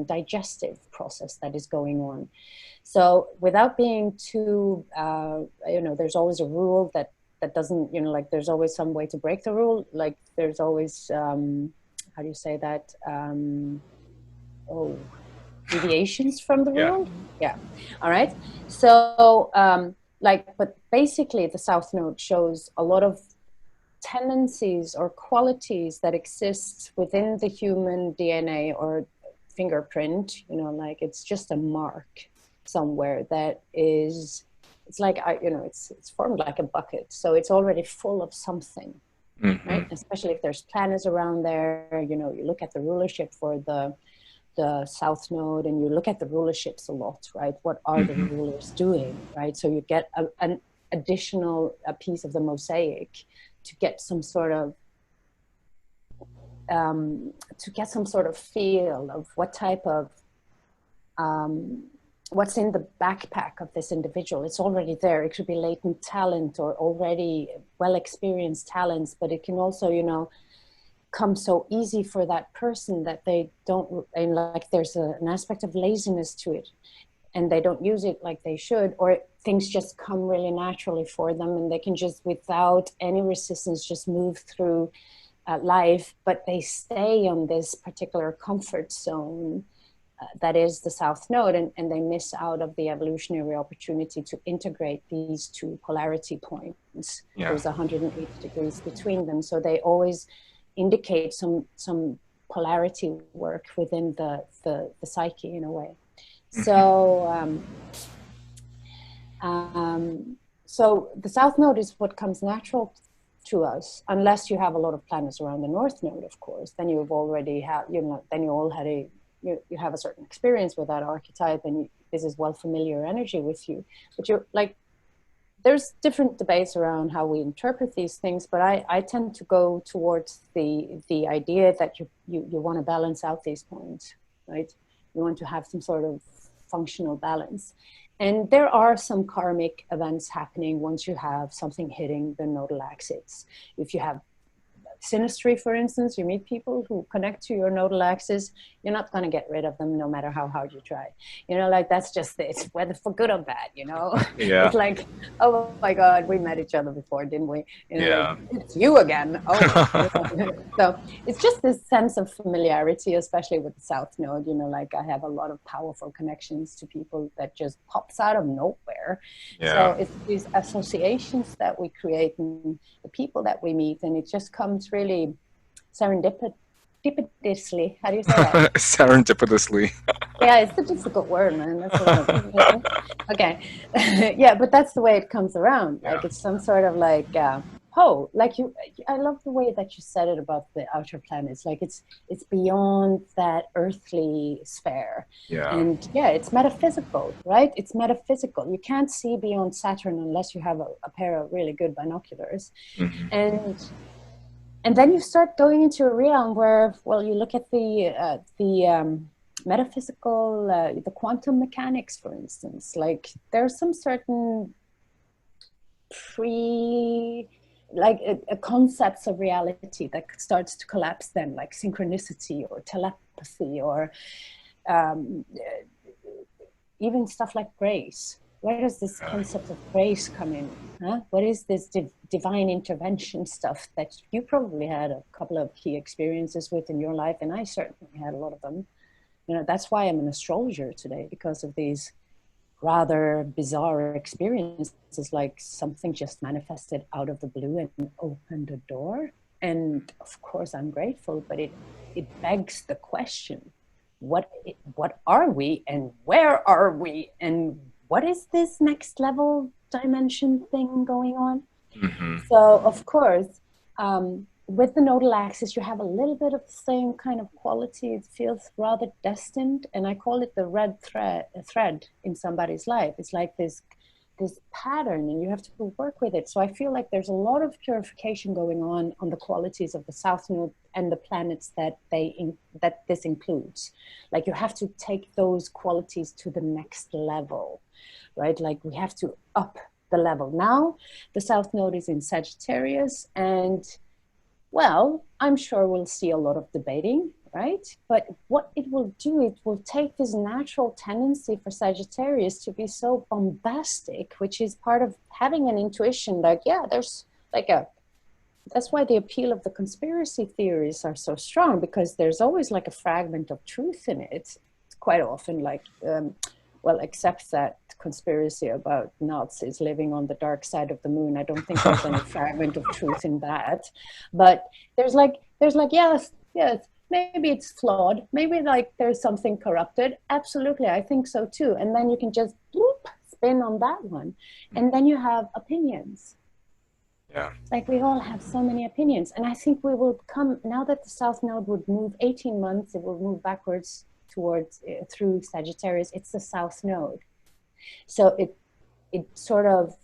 digestive process that is going on. So without being too, there's always a rule that doesn't, there's always some way to break the rule. Like there's always, how do you say that? Deviations from the Yeah. rule. Yeah. All right. So, but basically the South Node shows a lot of tendencies or qualities that exist within the human DNA or fingerprint, it's just a mark somewhere that is, it's like, it's formed like a bucket. So it's already full of something, right? Especially if there's planets around there, you look at the rulership for the South Node and you look at the rulerships a lot, right? What are the rulers doing, right? So you get an additional piece of the mosaic to get some sort of feel of what type of what's in the backpack of this individual. It's already there. It could be latent talent or already well-experienced talents, but it can also, come so easy for that person that they don't, and like there's an aspect of laziness to it and they don't use it like they should, or things just come really naturally for them and they can just, without any resistance, just move through life, but they stay on this particular comfort zone that is the South Node, and they miss out of the evolutionary opportunity to integrate these two polarity points. Yeah. There's 180 degrees between them, so they always indicate some polarity work within the psyche in a way. So so the South Node is what comes natural to us, unless you have a lot of planets around the North Node, of course. Then you've already had, then you all had you have a certain experience with that archetype, and this is well familiar energy with you. But you're like, there's different debates around how we interpret these things, but I tend to go towards the idea that you want to balance out these points, right? You want to have some sort of functional balance. And there are some karmic events happening once you have something hitting the nodal axis. If you have synastry, for instance, you meet people who connect to your nodal axis, you're not going to get rid of them no matter how hard you try. That's just it, whether for good or bad, Yeah. It's like, oh my God, we met each other before, didn't we? Yeah. It's you again. Oh. So it's just this sense of familiarity, especially with the South Node, I have a lot of powerful connections to people that just pops out of nowhere. Yeah. So it's these associations that we create and the people that we meet, and it just comes really serendipitously. How do you say that? Serendipitously. Yeah, it's a difficult word, man. That's what okay. Yeah, but that's the way it comes around. Like it's some sort of like, I love the way that you said it about the outer planets. Like it's beyond that earthly sphere. Yeah. And it's metaphysical, right? It's metaphysical. You can't see beyond Saturn unless you have a pair of really good binoculars. And then you start going into a realm where, well, you look at the metaphysical, the quantum mechanics, for instance. Like there's some certain concepts of reality that starts to collapse then, like synchronicity or telepathy or um, even stuff like grace. Where does this concept of grace come in? Huh? What is this divine intervention stuff that you probably had a couple of key experiences with in your life, and I certainly had a lot of them. You know, that's why I'm an astrologer today, because of these rather bizarre experiences, like something just manifested out of the blue and opened a door. And of course, I'm grateful, but it begs the question: what are we, and where are we, and what is this next level dimension thing going on? Mm-hmm. So of course, with the nodal axis, you have a little bit of the same kind of quality. It feels rather destined, and I call it the red thread in somebody's life. It's like this pattern, and you have to work with it. So I feel like there's a lot of purification going on the qualities of the South Node and the planets that this includes. Like you have to take those qualities to the next level, right? Like we have to up the level. Now the South Node is in Sagittarius, and well, I'm sure we'll see a lot of debating, right? But what it will do, it will take this natural tendency for Sagittarius to be so bombastic, which is part of having an intuition, like, yeah, there's like that's why the appeal of the conspiracy theories are so strong, because there's always like a fragment of truth in it. It's quite often like, well, except that conspiracy about Nazis living on the dark side of the moon. I don't think there's any fragment of truth in that. But there's like, yes, maybe it's flawed. Maybe like there's something corrupted. Absolutely, I think so too. And then you can just bloop, spin on that one. And then you have opinions. Yeah. Like we all have so many opinions. And I think we will come, now that the South Node would move 18 months, it will move backwards towards through Sagittarius. It's the South Node. So it sort of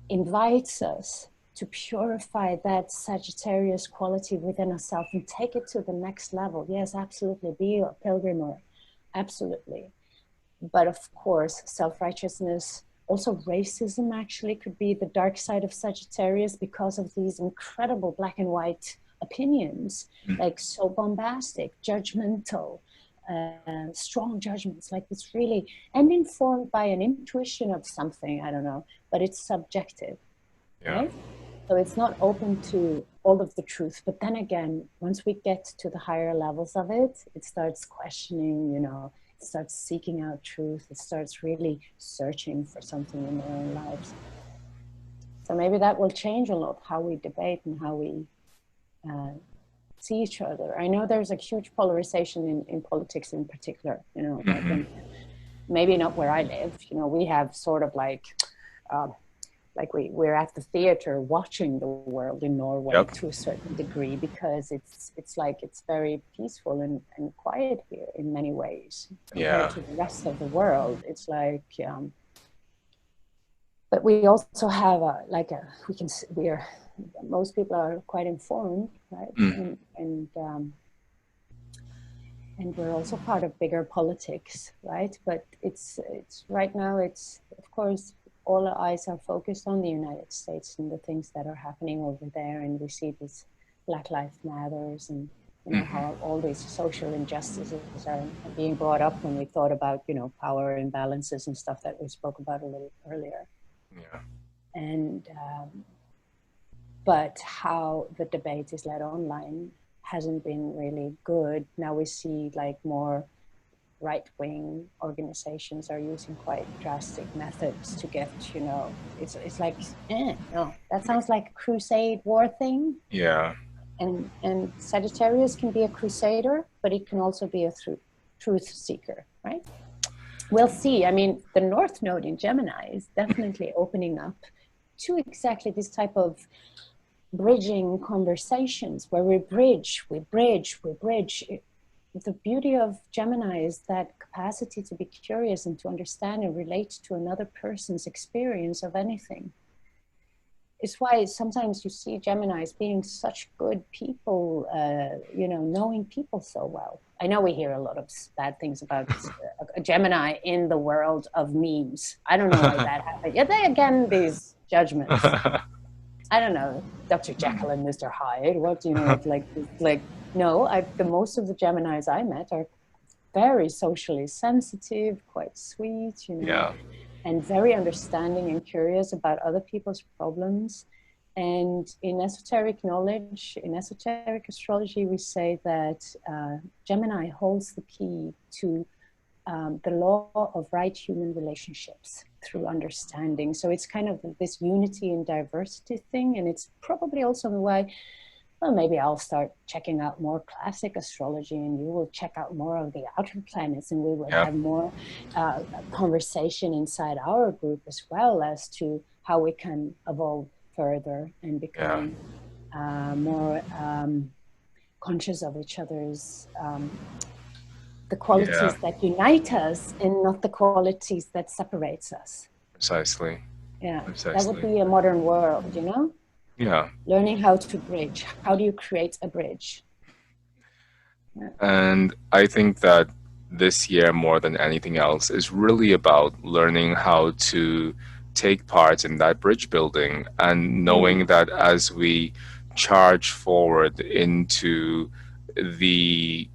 invites us to purify that Sagittarius quality within ourselves and take it to the next level. Yes, absolutely. Be a pilgrimer. Absolutely. But of course, self-righteousness, also racism actually could be the dark side of Sagittarius because of these incredible black and white opinions, like so bombastic, judgmental, strong judgments, like it's really, and informed by an intuition of something, I don't know, but it's subjective, right? So it's not open to all of the truth. But then again, once we get to the higher levels of it, it starts questioning, it starts seeking out truth. It starts really searching for something in their own lives. So maybe that will change a lot how we debate and how we see each other. I know there's a huge polarization in politics in particular, like maybe not where I live, we have sort of like we're at the theater watching the world in Norway to a certain degree, because it's like it's very peaceful and quiet here in many ways compared to the rest of the world. It's like, but we also have most people are quite informed, right? And we're also part of bigger politics, right? But it's right now, it's, of course, all our eyes are focused on the United States and the things that are happening over there. And we see these Black Lives Matters and, how all these social injustices are being brought up when we thought about, power imbalances and stuff that we spoke about a little earlier. Yeah. And, but how the debate is led online hasn't been really good. Now we see like more right-wing organizations are using quite drastic methods to get, it's like, no, that sounds like a crusade war thing. Yeah. And Sagittarius can be a crusader, but it can also be a truth seeker, right? We'll see. I mean, the North Node in Gemini is definitely opening up to exactly this type of bridging conversations where we bridge. The beauty of Gemini is that capacity to be curious and to understand and relate to another person's experience of anything. it's why sometimes you see Geminis being such good people, knowing people so well. I know we hear a lot of bad things about a Gemini in the world of memes. I don't know why that happened. Yeah, they again, these judgments. I don't know, Dr. Jekyll and Mr. Hyde. What, no, the most of the Geminis I met are very socially sensitive, quite sweet, Yeah. and very understanding and curious about other people's problems. And in esoteric knowledge, in esoteric astrology, we say that Gemini holds the key to the law of right human relationships through understanding. So it's kind of this unity and diversity thing. And it's probably also why, well, maybe I'll start checking out more classic astrology, and you will check out more of the outer planets, and we will have more conversation inside our group as well as to how we can evolve further and become more conscious of each other's the qualities that unite us and not the qualities that separates us. Precisely. Yeah, Precisely. that would be a modern world, Yeah. Learning how to bridge. How do you create a bridge? Yeah. And I think that this year, more than anything else, is really about learning how to take part in that bridge building and knowing that as we charge forward into the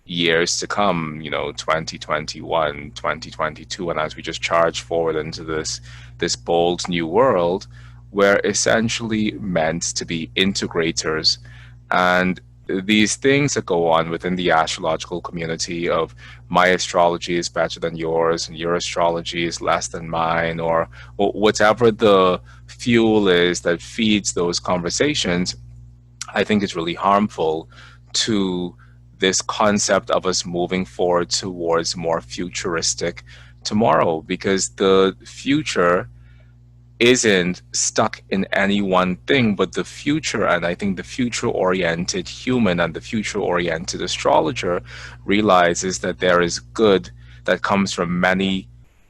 years to come, 2021, 2022, and as we just charge forward into this bold new world, we're essentially meant to be integrators. And these things that go on within the astrological community of my astrology is better than yours and your astrology is less than mine, or whatever the fuel is that feeds those conversations, I think is really harmful to this concept of us moving forward towards more futuristic tomorrow, because the future isn't stuck in any one thing, but the future, and I think the future oriented human and the future oriented astrologer realizes that there is good that comes from many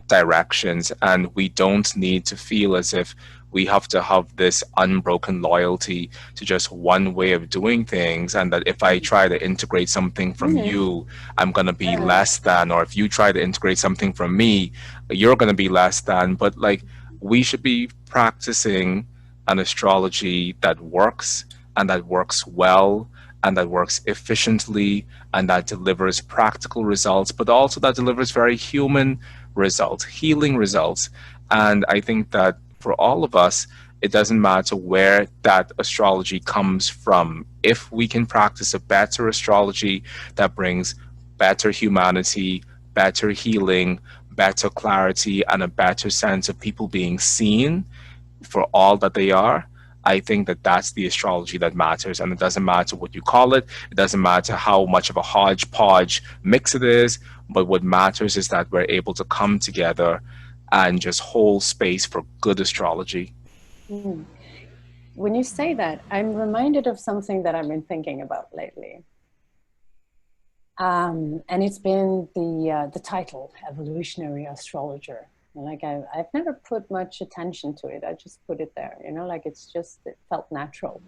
directions, and we don't need to feel as if we have to have this unbroken loyalty to just one way of doing things, and that if I try to integrate something from you, I'm going to be less than, or if you try to integrate something from me, you're going to be less than. But like, we should be practicing an astrology that works, and that works well, and that works efficiently, and that delivers practical results, but also that delivers very human results, healing results. And I think that for all of us, it doesn't matter where that astrology comes from. If we can practice a better astrology that brings better humanity, better healing, better clarity, and a better sense of people being seen for all that they are, I think that that's the astrology that matters. And it doesn't matter what you call it, it doesn't matter how much of a hodgepodge mix it is, but what matters is that we're able to come together and just hold space for good astrology. When you say that, I'm reminded of something that I've been thinking about lately. And it's been the title, Evolutionary Astrologer. Like I've never put much attention to it. I just put it there, like it felt natural.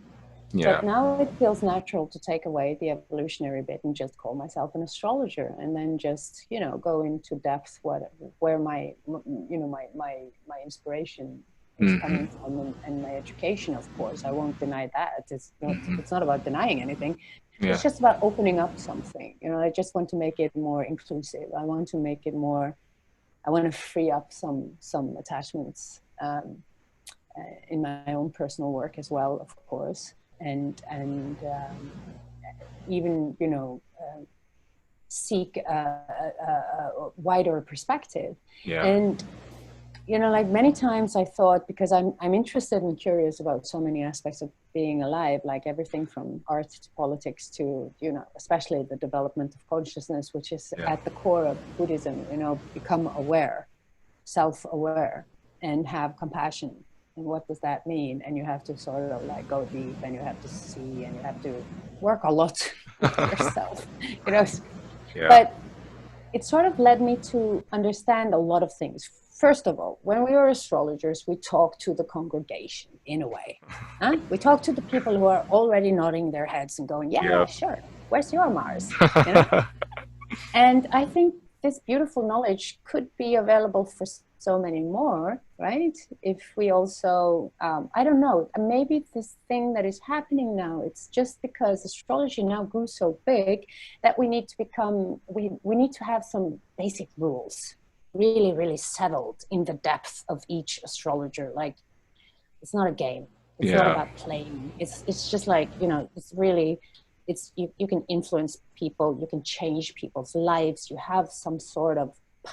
Yeah. But now it feels natural to take away the evolutionary bit and just call myself an astrologer, and then just, go into depth where my inspiration is coming from, and my education, of course. I won't deny that. It's not about denying anything. Yeah. It's just about opening up something. I just want to make it more inclusive. I want to make it more. I want to free up some attachments in my own personal work as well, of course, and even seek a wider perspective. Yeah. And like many times I thought, because I'm interested and curious about so many aspects of being alive, like everything from art to politics to, especially the development of consciousness, which is at the core of Buddhism, become aware, self-aware, and have compassion. And what does that mean? And you have to sort of like go deep, and you have to see, and you have to work a lot with yourself, Yeah. But it sort of led me to understand a lot of things. first of all, when we are astrologers, we talk to the congregation in a way. Huh? We talk to the people who are already nodding their heads and going, yeah, Yeah. sure. Where's your Mars? You know? And I think this beautiful knowledge could be available for so many more, right? If we also, I don't know, maybe this thing that is happening now, it's just because astrology now grew so big that we need to become, we need to have some basic rules really, really settled in the depth of each astrologer. Like, it's not a game. It's not Yeah. about playing. It's just like, you know, it's really, it's you can influence people, you can change people's lives, you have some sort of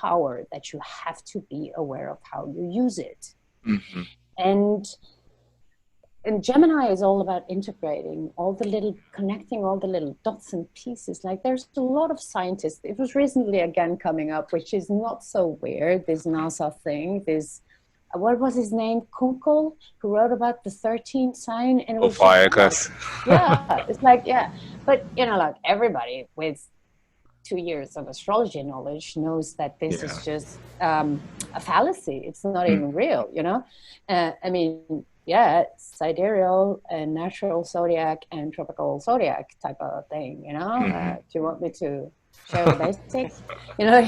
power that you have to be aware of how you use it. Hmm. And Gemini is all about integrating all the little, connecting all the little dots and pieces. Like, there's a lot of scientists. It was recently again coming up, which is not so weird, this NASA thing, this, what was his name? Kunkel, who wrote about the 13th sign. And it Oh, was just fire, like, cuz. yeah, it's like, yeah. But, you know, like everybody with 2 years of astrology knowledge knows that this Yeah. is just a fallacy. It's not even real, you know? I mean, yeah, sidereal and natural zodiac and tropical zodiac type of thing, you know? Hmm. Do you want me to share the basics? You know?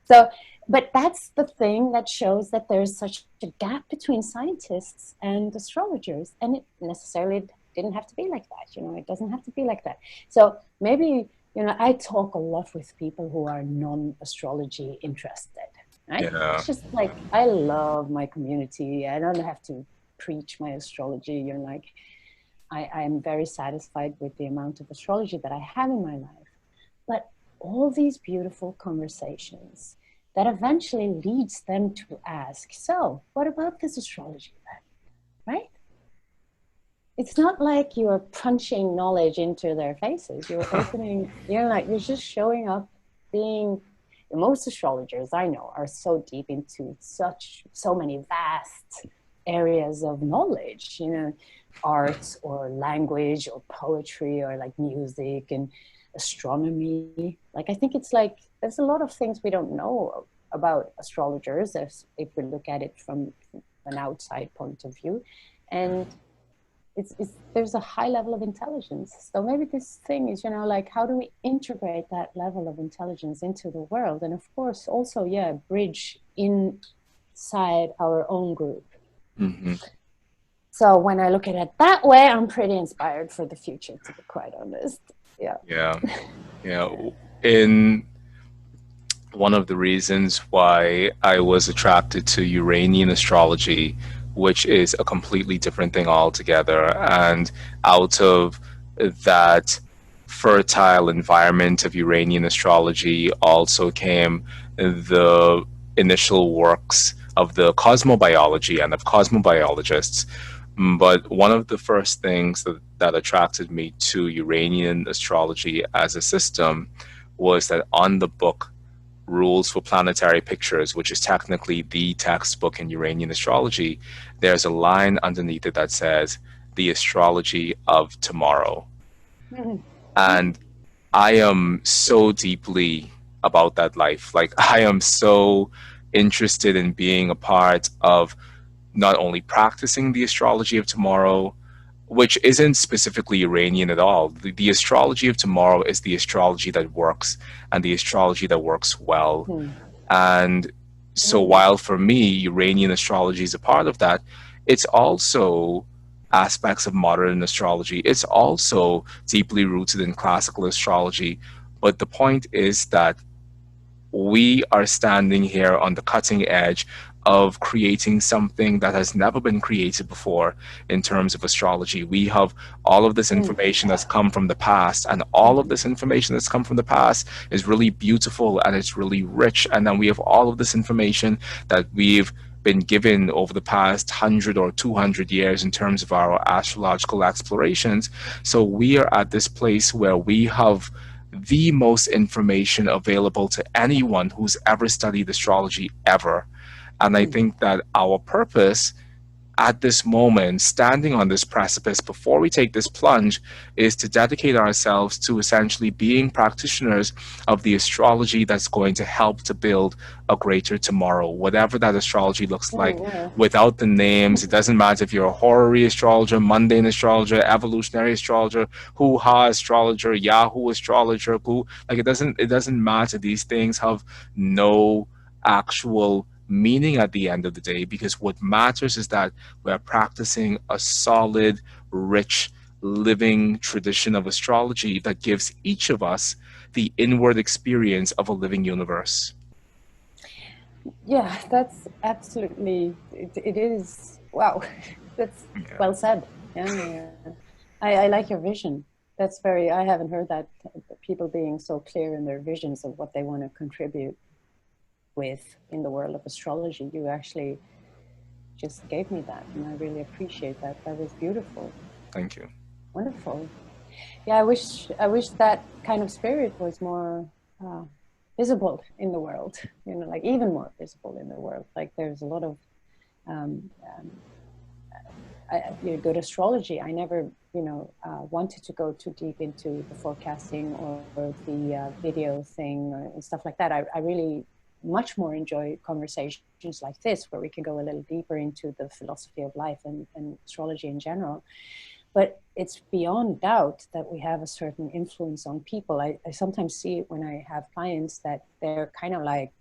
So, but that's the thing that shows that there's such a gap between scientists and astrologers. And it necessarily didn't have to be like that, you know? It doesn't have to be like that. So maybe, you know, I talk a lot with people who are non-astrology interested, right? Yeah. It's just like, I love my community. I don't have to preach my astrology. You're like, I'm very satisfied with the amount of astrology that I have in my life. But all these beautiful conversations that eventually leads them to ask, so what about this astrology then, right? It's not like you're punching knowledge into their faces. You're opening, you're like, you're just showing up being, most astrologers I know are so deep into so many vast areas of knowledge, you know, arts or language or poetry or like music and astronomy. Like, I think it's like, there's a lot of things we don't know about astrologers if we look at it from an outside point of view. And there's a high level of intelligence. So maybe this thing is, you know, like, how do we integrate that level of intelligence into the world? And of course, also, yeah, bridge inside our own group. Hmm. So when I look at it that way, I'm pretty inspired for the future, to be quite honest. Yeah. Yeah. Yeah. In one of the reasons why I was attracted to Uranian astrology, which is a completely different thing altogether. And out of that fertile environment of Uranian astrology also came the initial works of the cosmobiology and of cosmobiologists. But one of the first things that attracted me to Uranian astrology as a system was that on the book Rules for Planetary Pictures, which is technically the textbook in Uranian astrology, there's a line underneath it that says, The Astrology of Tomorrow. And I am so deeply about that life. Like, I am so interested in being a part of not only practicing the astrology of tomorrow, which isn't specifically Iranian at all. The astrology of tomorrow is the astrology that works and the astrology that works well. And so while for me, Iranian astrology is a part of that, it's also aspects of modern astrology. It's also deeply rooted in classical astrology. But the point is that we are standing here on the cutting edge of creating something that has never been created before in terms of astrology. We have all of this information that's come from the past, and all of this information that's come from the past is really beautiful and it's really rich. And then we have all of this information that we've been given over the past 100 or 200 years in terms of our astrological explorations. So we are at this place where we have the most information available to anyone who's ever studied astrology ever. And I think that our purpose at this moment, standing on this precipice, before we take this plunge, is to dedicate ourselves to essentially being practitioners of the astrology that's going to help to build a greater tomorrow, whatever that astrology looks like, Yeah. without the names. It doesn't matter if you're a horary astrologer, mundane astrologer, evolutionary astrologer, hoo-ha astrologer, Yahoo astrologer, like it doesn't matter. These things have no actual meaning at the end of the day, because what matters is that we're practicing a solid, rich, living tradition of astrology that gives each of us the inward experience of a living universe. Yeah, that's absolutely, it is, wow, that's Yeah. well said. Yeah, yeah, yeah. I like your vision. That's very, I haven't heard that, people being so clear in their visions of what they want to contribute with in the world of astrology. You actually just gave me that, and I really appreciate that. That was beautiful. Thank you. Wonderful. Yeah, I wish that kind of spirit was more uh, visible in the world. Like even more visible in the world. Like there's a lot of um, um, good astrology. I never, wanted to go too deep into the forecasting or the video thing or stuff like that. I really much more enjoy conversations like this, where we can go a little deeper into the philosophy of life and astrology in general. But it's beyond doubt that we have a certain influence on people. I sometimes see it when I have clients that they're kind of like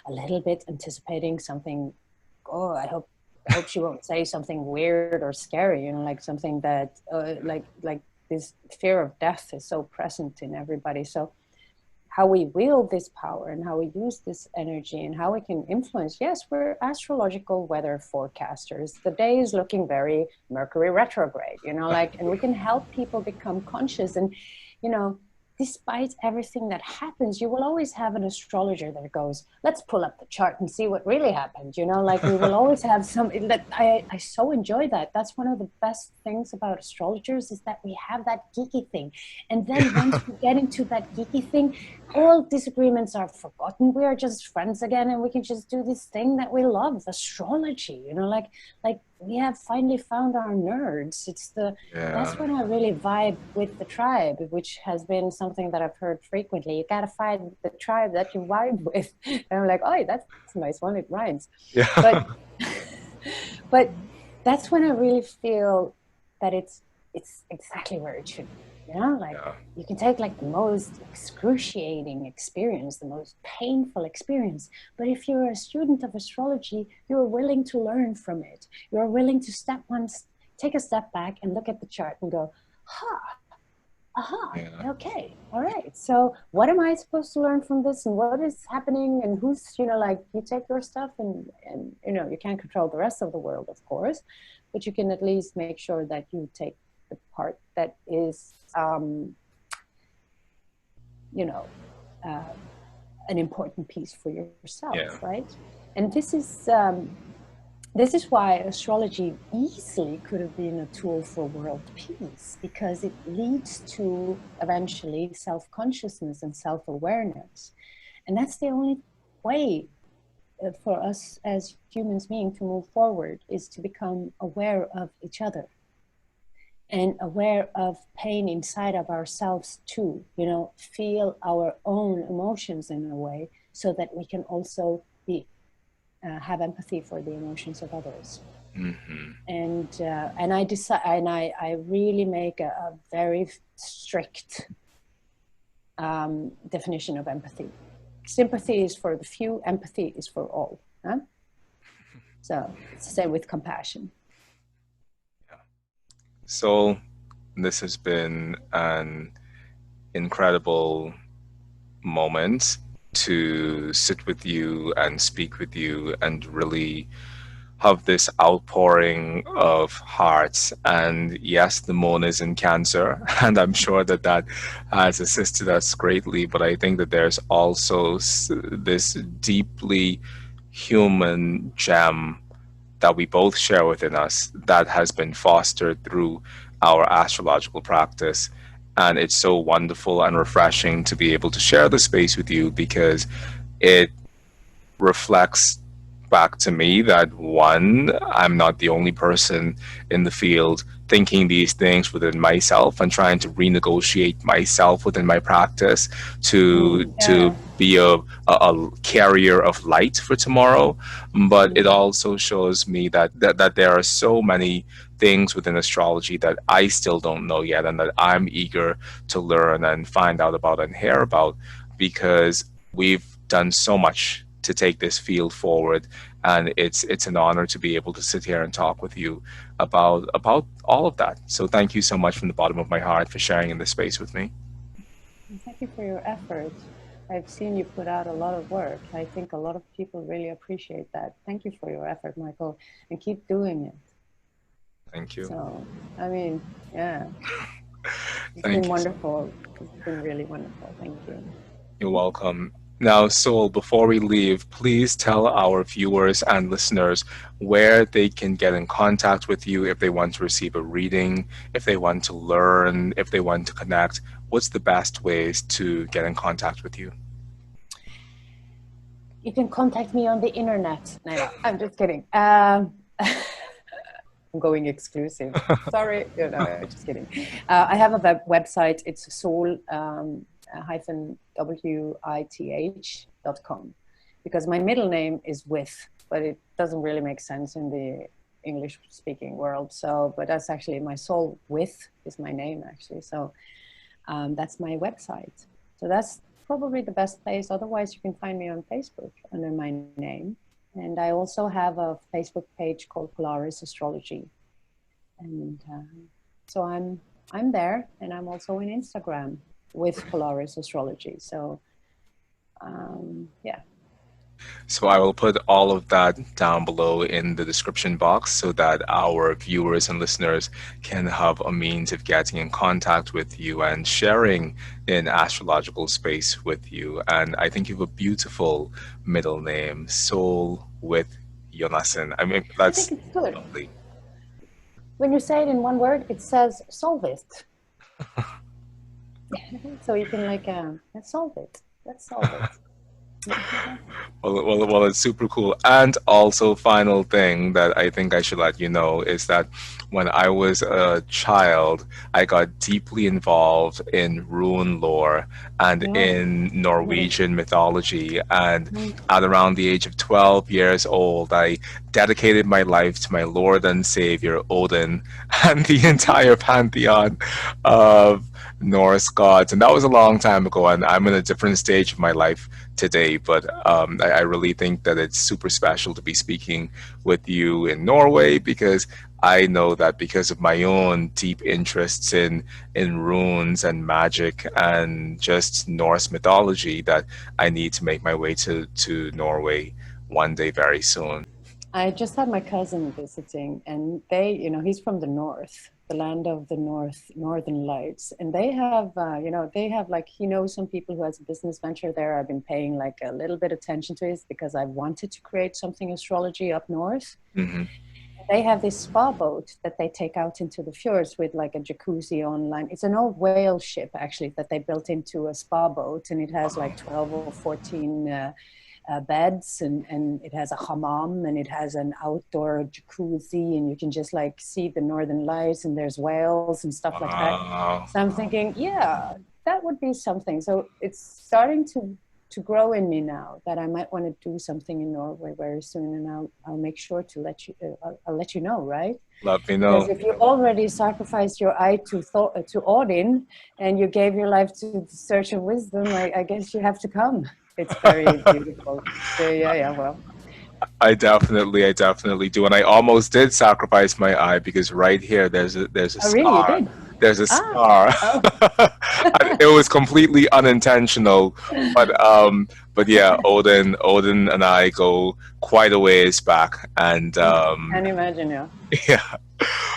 a little bit anticipating something. Oh, I hope she won't say something weird or scary, like something that like this fear of death is so present in everybody. So how we wield this power and how we use this energy and how we can influence. Yes, we're astrological weather forecasters. The day is looking very Mercury retrograde, and we can help people become conscious. And, you know, despite everything that happens, you will always have an astrologer that goes, let's pull up the chart and see what really happened. Like we will always have some that I so enjoy that. That's one of the best things about astrologers, is that we have that geeky thing. And then once we get into that geeky thing, all disagreements are forgotten. We are just friends again, and we can just do this thing that we love, astrology. Like we have finally found our nerds. That's Yeah. when I really vibe with the tribe, which has been something that I've heard frequently. You gotta find the tribe that you vibe with. And I'm like, oh, that's a nice one. It rhymes. But Yeah. but that's when I really feel that it's exactly where it should be. Like Yeah. you can take like the most excruciating experience, the most painful experience, but if you're a student of astrology, you're willing to learn from it. You're willing to take a step back and look at the chart and go, huh, aha, Yeah. okay, all right. So what am I supposed to learn from this, and what is happening, and who's, like you take your stuff, and you can't control the rest of the world, of course, but you can at least make sure that you take the part that is, you know, uh, an important piece for yourself, Yeah. right? And this is why astrology easily could have been a tool for world peace, because it leads to eventually self-consciousness and self-awareness. And that's the only way for us as humans being to move forward, is to become aware of each other and aware of pain inside of ourselves too, feel our own emotions in a way, so that we can also have empathy for the emotions of others. Hmm. And I decide, and I really make a very strict definition of empathy. Sympathy is for the few, empathy is for all. Huh? So it's the same with compassion. So this has been an incredible moment to sit with you and speak with you and really have this outpouring of hearts. And yes, the moon is in Cancer, and I'm sure that that has assisted us greatly. But I think that there's also this deeply human gem that we both share within us that has been fostered through our astrological practice. And it's so wonderful and refreshing to be able to share the space with you, because it reflects back to me that one, I'm not the only person in the field thinking these things within myself and trying to renegotiate myself within my practice to Yeah. be a carrier of light for tomorrow. But it Mm. also shows me that there are so many things within astrology that I still don't know yet and that I'm eager to learn and find out about and hear about, because we've done so much to take this field forward, and it's an honor to be able to sit here and talk with you about all of that. So thank you so much from the bottom of my heart for sharing in this space with me. And thank you for your effort. I've seen you put out a lot of work. I think a lot of people really appreciate that. Thank you for your effort, Mychal, and keep doing it. Thank you. So, I mean, yeah, it's been Thank you. wonderful. It's been really wonderful. Thank you. You're welcome. Now, Sol, before we leave, please tell our viewers and listeners where they can get in contact with you if they want to receive a reading, if they want to learn, if they want to connect. What's the best ways to get in contact with you? You can contact me on the internet. No, I'm just kidding. I'm going exclusive. Sorry, just kidding. I have a website. It's sol-with.com, because my middle name is with, but it doesn't really make sense in the English speaking world. So, but that's actually my Sol with is my name actually. So that's my website. So that's probably the best place. Otherwise, you can find me on Facebook under my name. And I also have a Facebook page called Polaris Astrology. And so I'm there, and I'm also in Instagram with Polaris Astrology. So yeah. So I will put all of that down below in the description box so that our viewers and listeners can have a means of getting in contact with you and sharing in astrological space with you. And I think you have a beautiful middle name, Sol with Jonassen. I mean, I think that's it's good. lovely. When you say it in one word, it says solve it. So you can let's solve it. Let's solve it. Well, it's super cool. And also, final thing that I think I should let you know is that when I was a child, I got deeply involved in rune lore and Yeah. in Norwegian mythology. And at around the age of 12 years old, I dedicated my life to my Lord and Savior, Odin, and the entire pantheon of Norse gods. And that was a long time ago, and I'm in a different stage of my life today, but I really think that it's super special to be speaking with you in Norway, because I know that because of my own deep interests in runes and magic and just Norse mythology, that I need to make my way to Norway one day very soon. I just had my cousin visiting, and he's from the north, the land of the northern lights, and they have, they have like, he knows some people who has a business venture there. I've been paying like a little bit attention to it because I wanted to create something astrology up north. Hmm. They have this spa boat that they take out into the fjords with like a jacuzzi online. It's an old whale ship actually that they built into a spa boat, and it has like 12 or 14 beds, and it has a hammam, and it has an outdoor jacuzzi, and you can just like see the northern lights, and there's whales and stuff like that. Wow. So I'm thinking, yeah, that would be something. So it's starting to grow in me now that I might want to do something in Norway very soon, and I'll make sure to let you I'll let you know, right? Let me Because know. if you already sacrificed your eye to Odin, and you gave your life to the search of wisdom, I guess you have to come. It's very beautiful. So yeah, well. I definitely do, and I almost did sacrifice my eye because right here there's a Oh, really? You scar. did? There's a Ah, scar. oh. And it was completely unintentional, but yeah, Odin and I go quite a ways back, and Can imagine, yeah. yeah.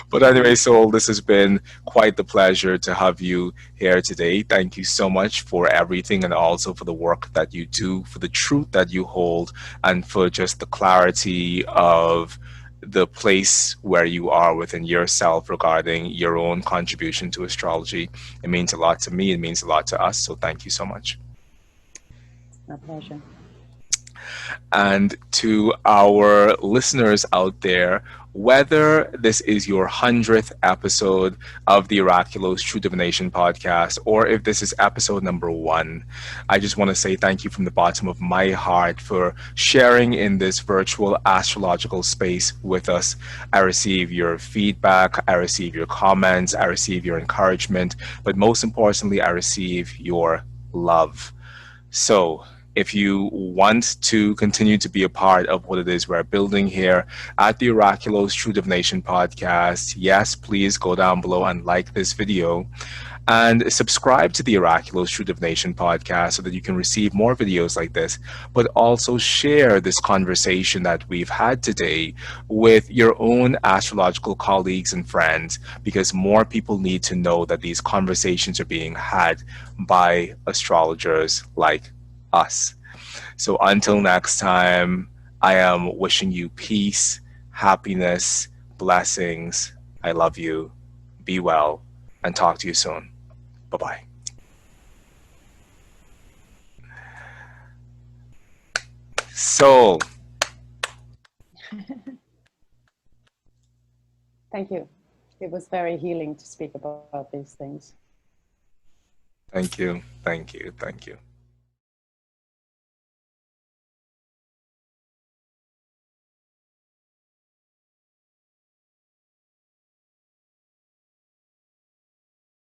But anyway, Sol, this has been quite the pleasure to have you here today. Thank you so much for everything, and also for the work that you do, for the truth that you hold, and for just the clarity of the place where you are within yourself regarding your own contribution to astrology. It means a lot to me. It means a lot to us. So thank you so much. My pleasure. And to our listeners out there, whether this is your 100th episode of the Oraculos True Divination podcast, or if this is episode number 1, I just want to say thank you from the bottom of my heart for sharing in this virtual astrological space with us. I receive your feedback, I receive your comments, I receive your encouragement, but most importantly, I receive your love. So, if you want to continue to be a part of what it is we're building here at the Oraculos True Divination podcast, yes, please go down below and like this video and subscribe to the Oraculos True Divination podcast so that you can receive more videos like this, but also share this conversation that we've had today with your own astrological colleagues and friends, because more people need to know that these conversations are being had by astrologers like us. So until next time, I am wishing you peace, happiness, blessings. I love you. Be well, and talk to you soon. Bye bye. Sol. Thank you. It was very healing to speak about these things. Thank you. Thank you. Thank you.